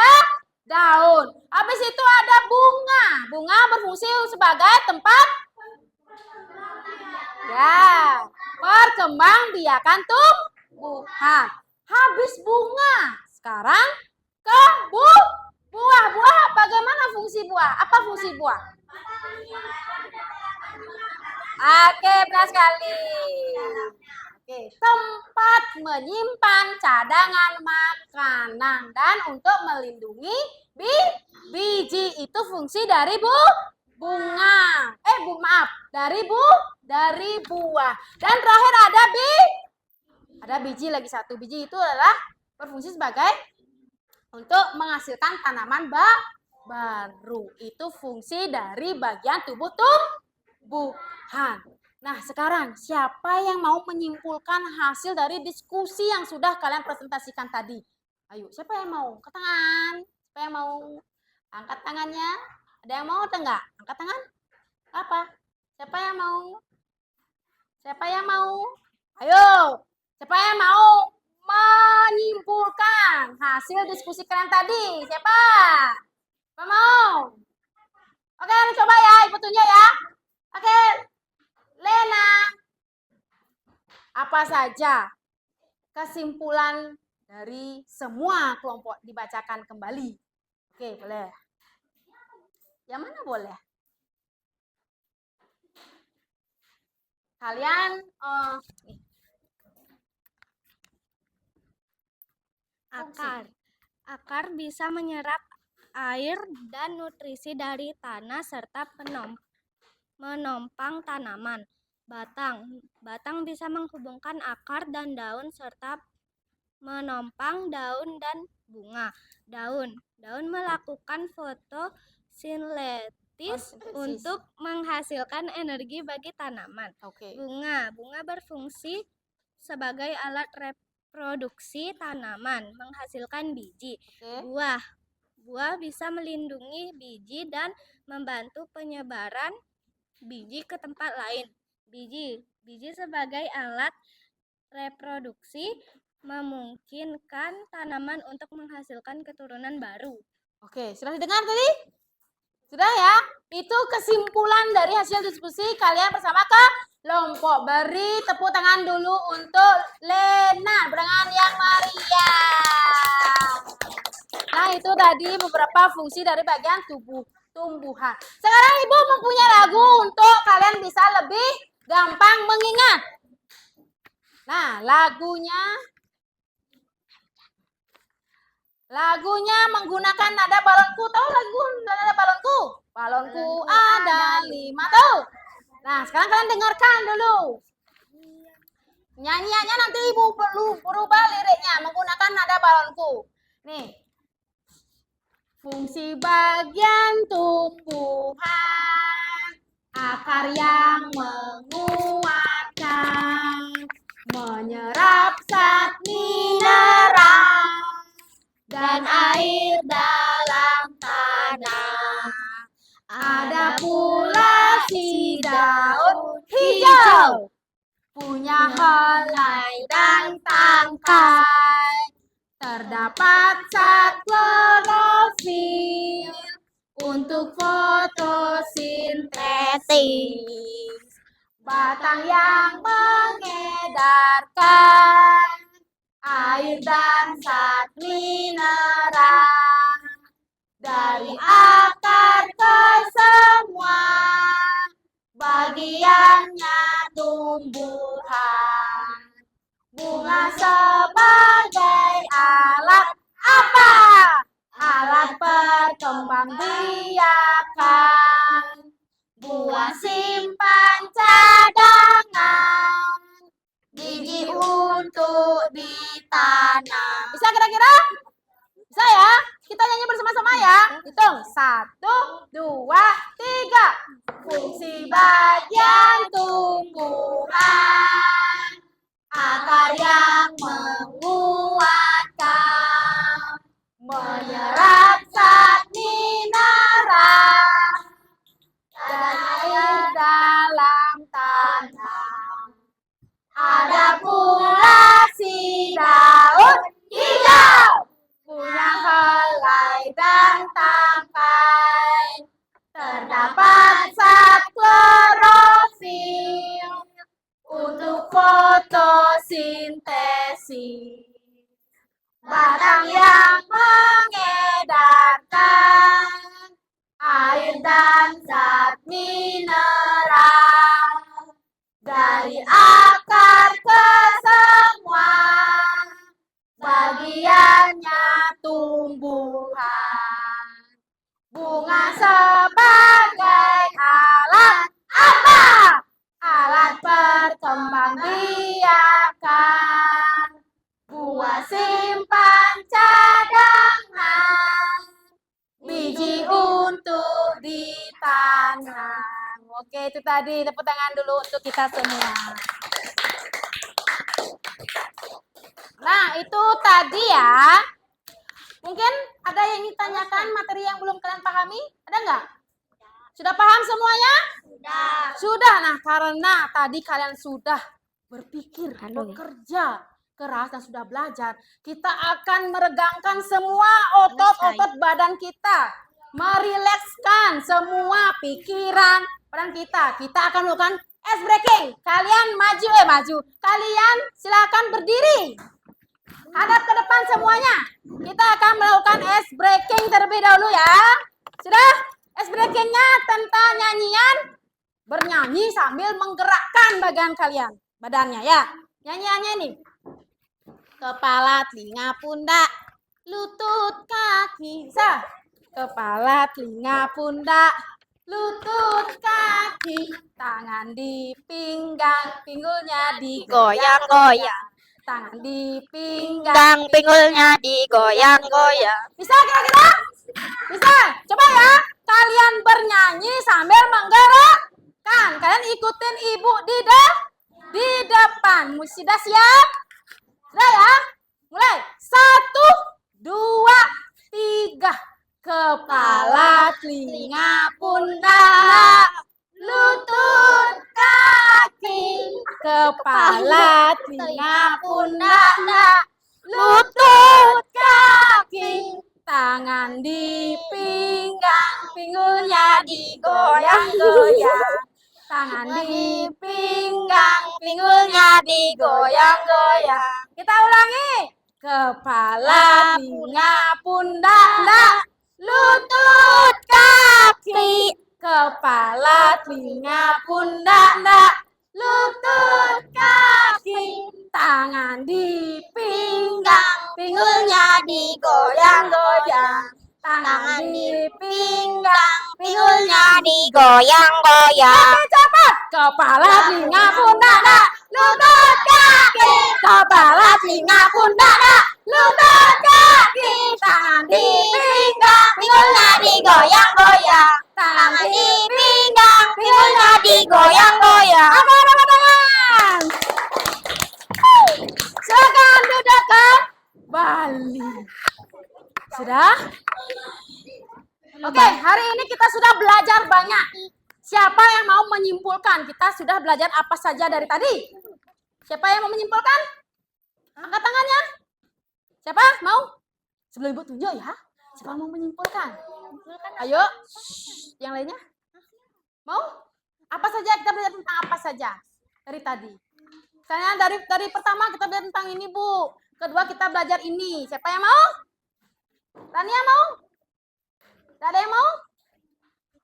daun. Habis itu ada bunga. Bunga berfungsi sebagai tempat perkembangbiakan tumbuhan. Habis bunga, sekarang ke buah. Buah, bagaimana fungsi buah? Apa fungsi buah? Oke, benar sekali. Oke, tempat menyimpan cadangan makanan dan untuk melindungi biji. Itu fungsi dari bunga. Dari buah. Dan terakhir ada biji lagi satu. Biji itu adalah berfungsi sebagai untuk menghasilkan tanaman baru. Itu fungsi dari bagian tubuh tumbuhan. Nah, sekarang siapa yang mau menyimpulkan hasil dari diskusi yang sudah kalian presentasikan tadi? Ayo, siapa yang mau? Angkat tangan. Siapa yang mau? Angkat tangannya. Ada yang mau atau enggak? Angkat tangan. Apa? Siapa yang mau? Siapa yang mau? Ayo. Siapa yang mau menyimpulkan hasil diskusi kalian tadi? Siapa? Siapa mau? Oke, coba ya, ibu tunjuk ya. Oke, Lena. Apa saja kesimpulan dari semua kelompok dibacakan kembali? Oke, boleh. Yang mana boleh? Kalian Akar bisa menyerap air dan nutrisi dari tanah serta menopang tanaman. Batang bisa menghubungkan akar dan daun serta menopang daun dan bunga. Daun melakukan fotosintesis untuk menghasilkan energi bagi tanaman. Oke. Bunga berfungsi sebagai alat reproduksi tanaman, menghasilkan biji. Oke. Buah bisa melindungi biji dan membantu penyebaran biji ke tempat lain. Biji sebagai alat reproduksi memungkinkan tanaman untuk menghasilkan keturunan baru. Oke, sudah didengar tadi? Sudah ya? Itu kesimpulan dari hasil diskusi kalian bersama kelompok. Beri tepuk tangan dulu untuk Lena dengan yang meriah. Nah, itu tadi beberapa fungsi dari bagian tumbuhan. Sekarang Ibu mempunyai lagu untuk kalian bisa lebih gampang mengingat. Nah, lagunya menggunakan nada balonku. Tahu lagu nada balonku? Balonku ada 5, tahu? Nah, sekarang kalian dengarkan dulu. Nyanyiannya nanti Ibu perlu berubah liriknya menggunakan nada balonku. Nih. Fungsi bagian tumbuhan, akar yang menguatkan, menyerap zat mineral dan air dalam tanah. Ada pula si daun hijau, punya helai dan tangkai. Terdapat zat klorofil untuk fotosintesis. Batang yang mengedarkan air dan zat mineral. Dari akar ke semua bagiannya tumbuhan. Bunga sebagai alat apa? Alat perkembangbiakan. Buah simpan cadangan. Biji untuk ditanam. Bisa kira-kira? Bisa ya? Kita nyanyi bersama-sama ya. Hitung. 1, 2, 3. Fungsi bagian tumbuhan. Akar yang menguatkan, menyerap zat mineral fotosintesis. Batang yang mengedarkan air dan zat mineral dari akar ke semua bagiannya tumbuhan. Bunga sebagai alat apa? Alat perkembangbiakan. Buah simpan cadangan. Biji untuk ditanam. Oke, itu tadi. Tepuk tangan dulu untuk kita semua. Nah, itu tadi ya. Mungkin ada yang ingin tanyakan materi yang belum kalian pahami? Ada nggak? Sudah paham semuanya? Sudah. Nah, karena tadi kalian sudah berpikir, bekerja keras dan sudah belajar, kita akan meregangkan semua otot-otot badan kita. Merilekskan semua pikiran badan kita. Kita akan melakukan ice breaking. Kalian maju. Kalian silakan berdiri. Hadap ke depan semuanya. Kita akan melakukan ice breaking terlebih dahulu ya. Sudah? Ice breakingnya tentang nyanyian bernyanyi sambil menggerakkan bagian kalian. Badannya ya. Nyanyiannya ini. Kepala, telinga, pundak, lutut, kaki. Bisa? Kepala, telinga, pundak, lutut, kaki. Tangan di pinggang, pinggulnya digoyang-goyang. Tangan di pinggang, pinggulnya digoyang-goyang. Bisa kira-kira? Bisa? Coba ya. Kalian bernyanyi sambil menggerakkan. Kalian ikutin ibu di depan. Sudah siap? Sudah ya? Mulai. 1, 2, 3. Kepala, telinga, pundak, lutut, kaki. Kepala, telinga, pundak, lutut, kaki. Tangan di pinggang, pinggulnya digoyang-goyang. Tangan di pinggang, pinggulnya digoyang-goyang. Kita ulangi. Kepala, telinga, pundak, lutut, kaki. Kepala, telinga, pundak, lutut, kaki. Tangan di pinggang, pinggulnya digoyang-goyang. Tangan di pinggang, pinggulnya Digoyang-goyang. cepat. Kepala, telinga, pundak, lutut, kaki. Kepala, telinga, pundak, lutut, kaki. Tangan di pinggang, pinggulnya digoyang-goyang. Tangan di pinggang, pinggulnya digoyang-goyang. Angkat tangan. Silakan duduk kembali. Sudah? Oke, hari ini kita sudah belajar banyak. Siapa yang mau menyimpulkan? Kita sudah belajar apa saja dari tadi? Siapa yang mau menyimpulkan? Angkat tangannya. Siapa? Mau? Sebelum ibu tunjuk ya. Siapa mau menyimpulkan? Ayo. Yang lainnya? Mau? Apa saja kita belajar tentang apa saja dari tadi? Misalnya dari pertama kita belajar tentang ini, Bu. Kedua kita belajar ini. Siapa yang mau? Tania mau? Tidak ada yang mau?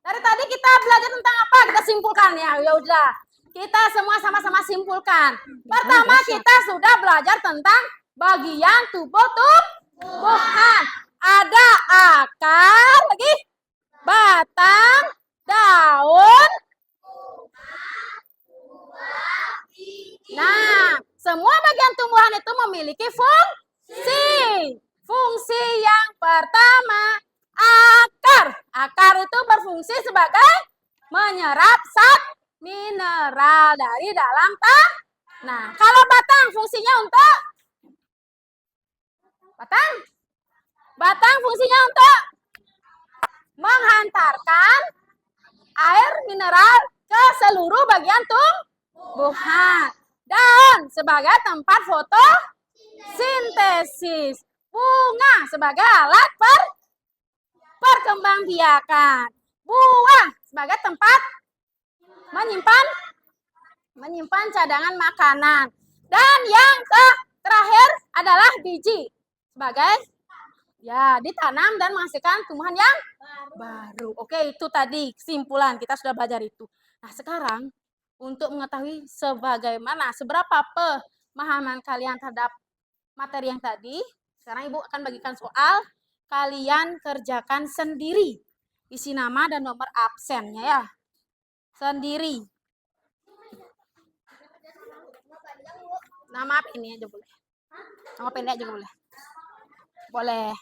Dari tadi kita belajar tentang apa? Kita simpulkan ya. Ya udah. Kita semua sama-sama simpulkan. Pertama kita sudah belajar tentang bagian tumbuhan. Ada akar, lagi batang, daun. Nah, semua bagian tumbuhan itu memiliki fungsi. Fungsi yang pertama, akar. Akar itu berfungsi sebagai menyerap zat mineral dari dalam tanah. Nah, kalau batang fungsinya untuk batang fungsinya untuk menghantarkan air mineral ke seluruh bagian tumbuhan. Daun sebagai tempat fotosintesis. Bunga sebagai alat perkembangbiakan. Buah sebagai tempat menyimpan cadangan makanan. Dan yang terakhir biji sebagai ya ditanam dan menghasilkan tumbuhan yang baru. Oke, itu tadi kesimpulan kita sudah belajar itu. Nah, sekarang untuk mengetahui seberapa pemahaman kalian terhadap materi yang tadi, sekarang Ibu akan bagikan soal, kalian kerjakan sendiri. Isi nama dan nomor absennya ya. Sendiri. Nama ini aja boleh. Nama pendek juga boleh. Boleh.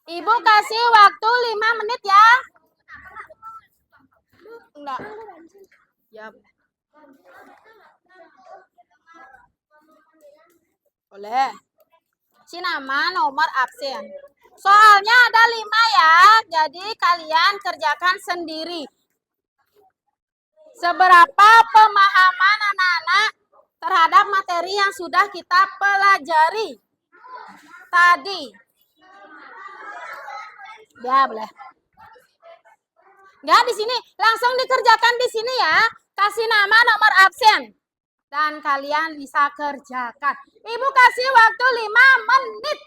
Ibu kasih waktu 5 menit ya. Enggak. Ya. Boleh. Si nama, nomor absen. Soalnya ada 5 ya. Jadi kalian kerjakan sendiri. Seberapa pemahaman anak-anak terhadap materi yang sudah kita pelajari tadi? Ya, boleh. Enggak di sini, langsung dikerjakan di sini ya. Kasih nama, nomor absen. Dan kalian bisa kerjakan. Ibu kasih waktu 5 menit.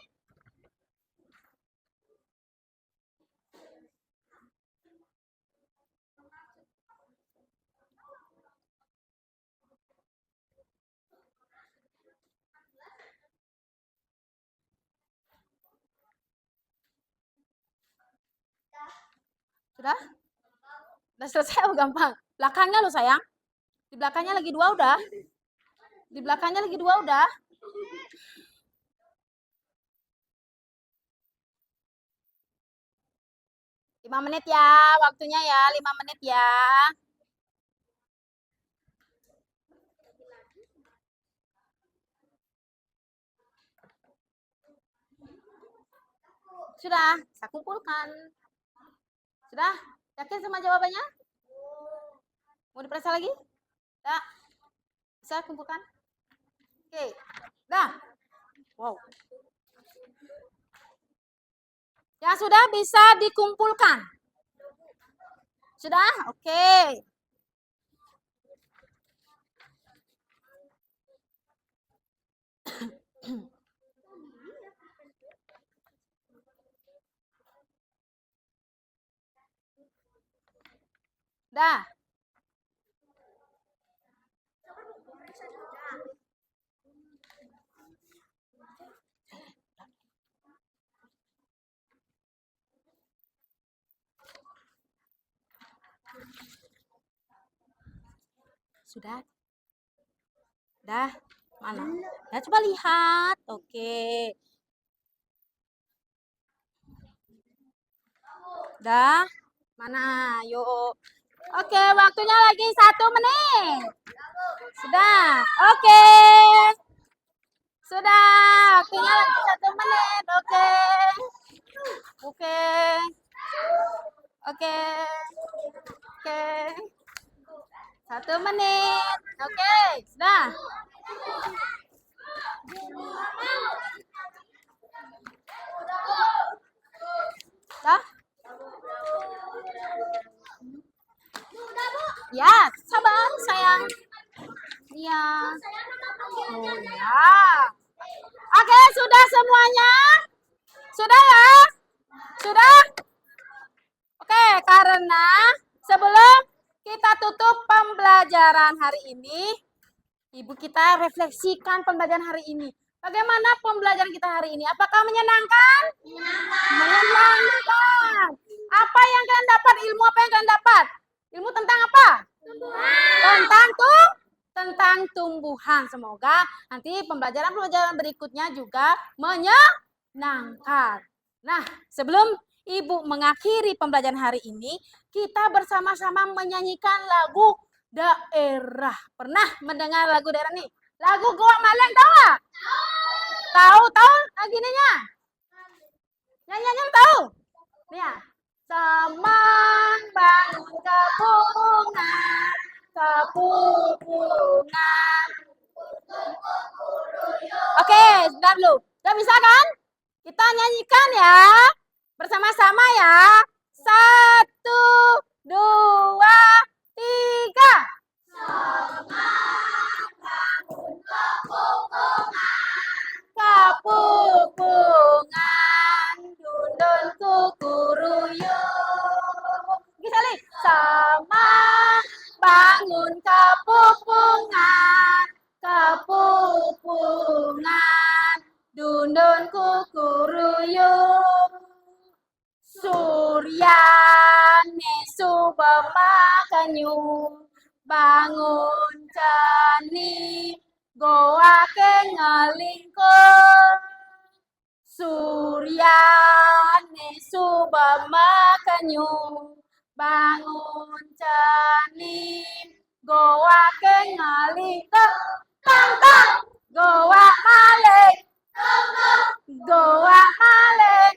Sudah? Udah selesai, oh gampang. Belakangnya loh sayang. Di belakangnya lagi 2 udah. Di belakangnya lagi 2 udah. Lima menit ya, waktunya ya, 5 menit ya. Sudah, saya kumpulkan. Sudah? Yakin sama jawabannya? Mau diperiksa lagi? Dah. Bisa kumpulkan? Oke. Dah. Wow. Ya sudah bisa dikumpulkan. Sudah? Oke. Dah. Sudah? Dah? Mana? Ya coba lihat. Oke. Dah? Mana? Yuk. Oke, waktunya lagi 1 menit. Sudah? Oke. Sudah. Waktunya lagi 1 menit. Oke. Oke. Oke. Oke. 1 menit. Oke, sudah. Dah? Ya, sabar sayang. Iya. Oh ya. Oke, sudah semuanya? Sudah ya? Sudah? Oke, karena sebelum kita tutup pembelajaran hari ini, Ibu kita refleksikan pembelajaran hari ini. Bagaimana pembelajaran kita hari ini? Apakah menyenangkan? Menyenangkan. Apa yang kalian dapat? Ilmu apa yang kalian dapat? Ilmu tentang apa? Tentang tumbuhan. Semoga nanti pembelajaran berikutnya juga menyenangkan. Nah, sebelum Ibu mengakhiri pembelajaran hari ini, kita bersama-sama menyanyikan lagu daerah. Pernah mendengar lagu daerah nih? Lagu Goa Maleng tahu nggak? Tahu gininya? Nyanyiannya tahu? Nih ya. Semang bangun kepungan. Oke, sudah dulu. Sudah bisa kan? Kita nyanyikan ya. Bersama-sama ya. 1, 2, 3. Semang bangun kepungan. dundun kukuruyuh. Suryane subemakanyu, bangun cani, goa ke ngelingkung. Suryane subemakanyu, bangun cani, goa ke ngelingkung. Tang tang, goa malih, goa malih.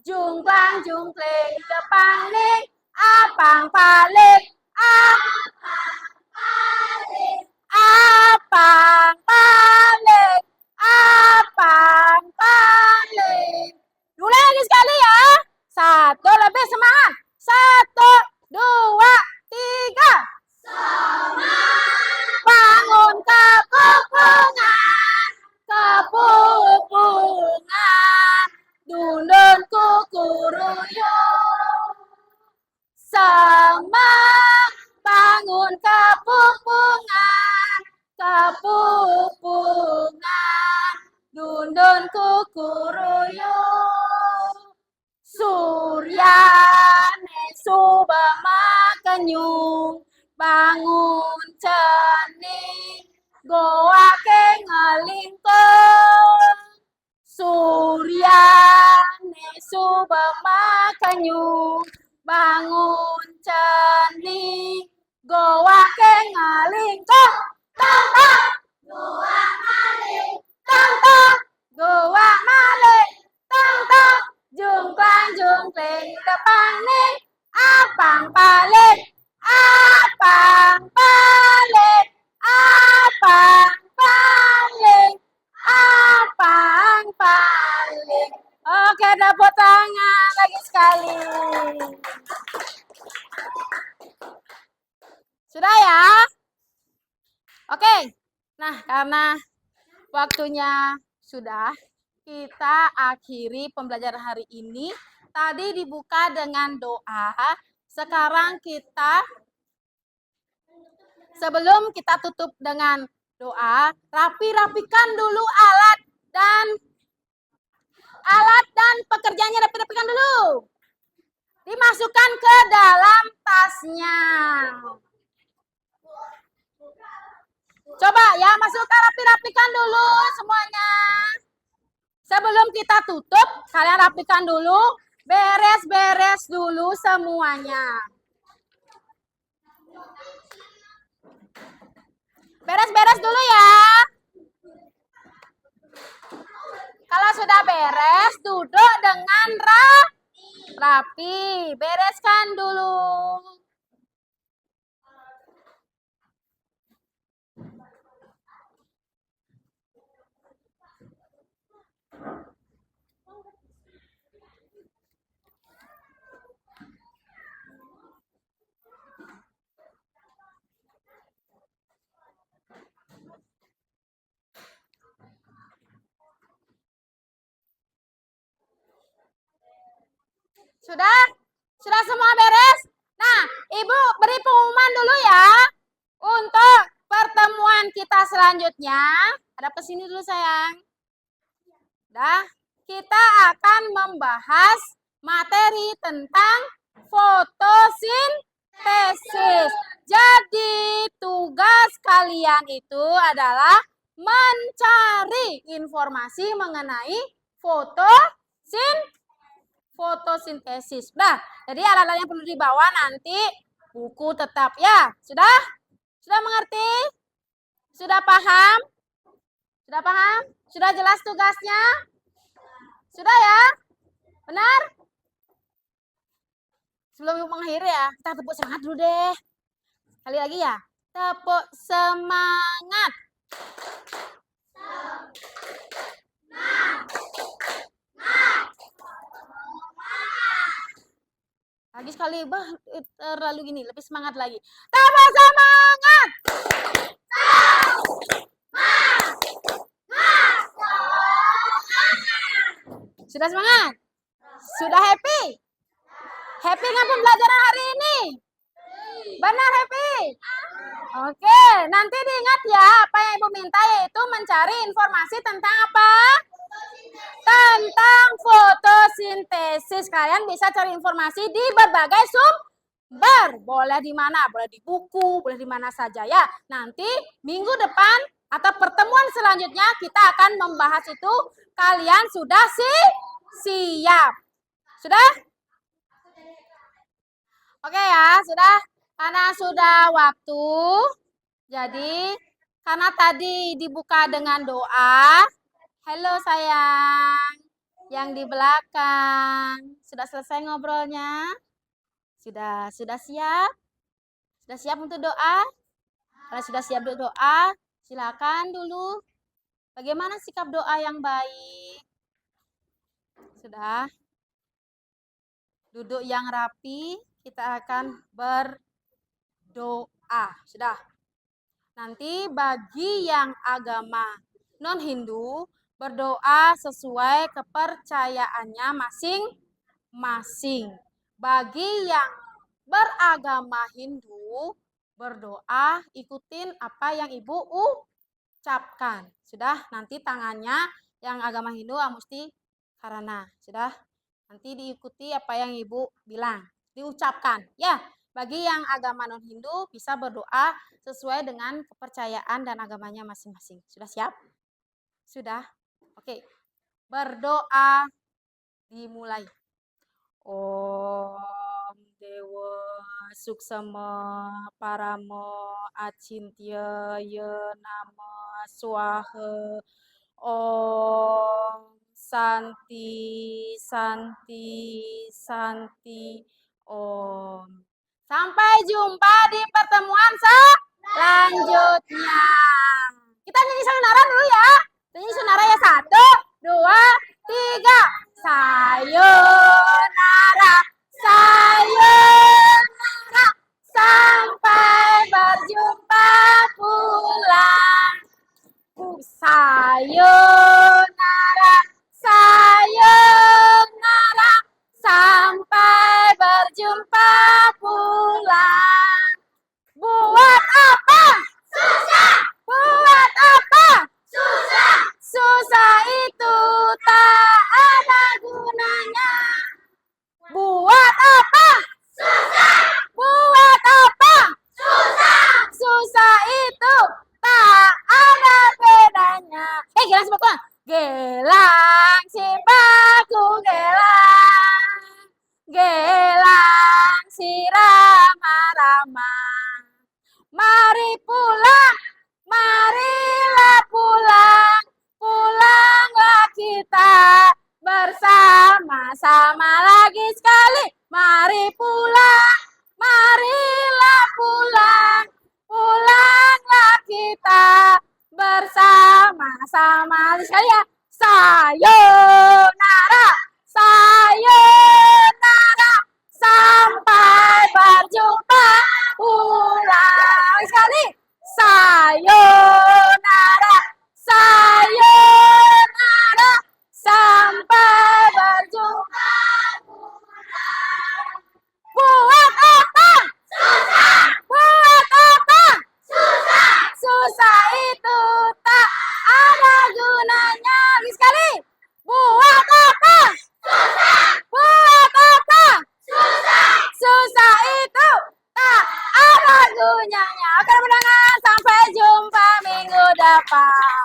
Jungklang jungkling kepaling, apang palik, apang palik, apang palik. Ulang lagi sekali ya. Satu, lebih semangat. 1, 2, 3. Bangun kepupungan, kepupungan, dundun kukuruyuh. Semang bangun kepupungan, kepupungan, dundun kukuruyuh. Suryane subemakanyu, bangun ceni, goa ke ngelingkung. Suryane subemakanyu, bangun ceni, goa ke ngelingkung. Tang tang, goa malih, tang tang, goa malih, tang tang, jungklang jungkling kepaling, apang palik, apang palik, apang palik, apang palik. Oke, tepuk tangan lagi sekali. Sudah ya? Oke. Nah, karena waktunya sudah, kita akhiri pembelajaran hari ini. Tadi dibuka dengan doa. Sekarang sebelum kita tutup dengan doa, rapikan dulu alat dan pekerjaannya, rapikan dulu. Dimasukkan ke dalam tasnya. Coba ya, masukkan, rapikan dulu semuanya. Sebelum kita tutup, kalian rapikan dulu, beres-beres dulu semuanya. Beres-beres dulu ya. Kalau sudah beres, duduk dengan rapi. Bereskan dulu. Sudah? Sudah semua beres? Nah, Ibu beri pengumuman dulu ya. Untuk pertemuan kita selanjutnya. Hadap ke sini dulu sayang. Dah, kita akan membahas materi tentang fotosintesis. Jadi, tugas kalian itu adalah mencari informasi mengenai fotosintesis. Nah, jadi alat-alat yang perlu dibawa nanti buku tetap ya. Sudah? Sudah mengerti? Sudah paham? Sudah paham? Sudah jelas tugasnya? Sudah ya? Benar? Sebelum mengakhiri ya, kita tepuk semangat dulu deh. Kali lagi ya. Tepuk semangat. Lagi sekali, terlalu gini, lebih semangat lagi. Tepuk semangat. Sudah semangat? Sudah happy? Happy dengan pembelajaran hari ini? Benar happy? Oke, nanti diingat ya apa yang Ibu minta yaitu mencari informasi tentang apa? Tentang fotosintesis. Kalian bisa cari informasi di berbagai sumber. Boleh di mana? Boleh di buku, boleh di mana saja ya. Nanti minggu depan atau pertemuan selanjutnya kita akan membahas itu. Kalian sudah siap? Sudah? Oke ya, sudah. Karena sudah waktu. Jadi, karena tadi dibuka dengan doa. Halo sayang, yang di belakang. Sudah selesai ngobrolnya? Sudah siap? Sudah siap untuk doa? Kalau sudah siap untuk doa, silakan dulu. Bagaimana sikap doa yang baik? Sudah? Duduk yang rapi, kita akan berdoa. Sudah? Nanti bagi yang agama non-Hindu, berdoa sesuai kepercayaannya masing-masing. Bagi yang beragama Hindu, berdoa ikutin apa yang Ibu ucapkan. Sudah, nanti tangannya yang agama Hindu mesti karana. Sudah, nanti diikuti apa yang Ibu bilang, diucapkan. Ya, bagi yang agama non-Hindu bisa berdoa sesuai dengan kepercayaan dan agamanya masing-masing. Sudah siap? Sudah? Oke. Berdoa dimulai. Om Dewa Suksema Paramo Acintya Ye Nama Swaha. Om Santi Santi Santi Om. Sampai jumpa di pertemuan selanjutnya. Kita nyanyi sayonara dulu ya. Nyanyi sayonara ya. 1, 2, 3. Sayonara, sayonara. Sampai berjumpa pulang. Sayonara, sayonara. Sampai berjumpa pulang. Buat apa? Susah. Buat apa? Susah. Susah itu tak ada gunanya. Buat apa? Susah. Buat apa? Susah. Susah itu tak ada bedanya. Gelang simpaku. Gelang simpaku gelang. Gelang si Rama-Rama. Mari pulang, marilah pulang. Pulanglah kita bersama-sama lagi sekali. Mari pulang, marilah pulang. Pulanglah kita bersama-sama lagi sekali ya. Sayonara, sayonara. Sampai berjumpa pulang sekali. Sayonara, sayonara. Sampai berjumpa pulang. Buat apa? Susah. Buat apa? Susah. Susah itu tak ada gunanya. Lagi sekali. Buat apa? Susah. Buat apa? Susah. Susah itu tak ada gunanya. Oke, mendengar. Sampai jumpa minggu depan.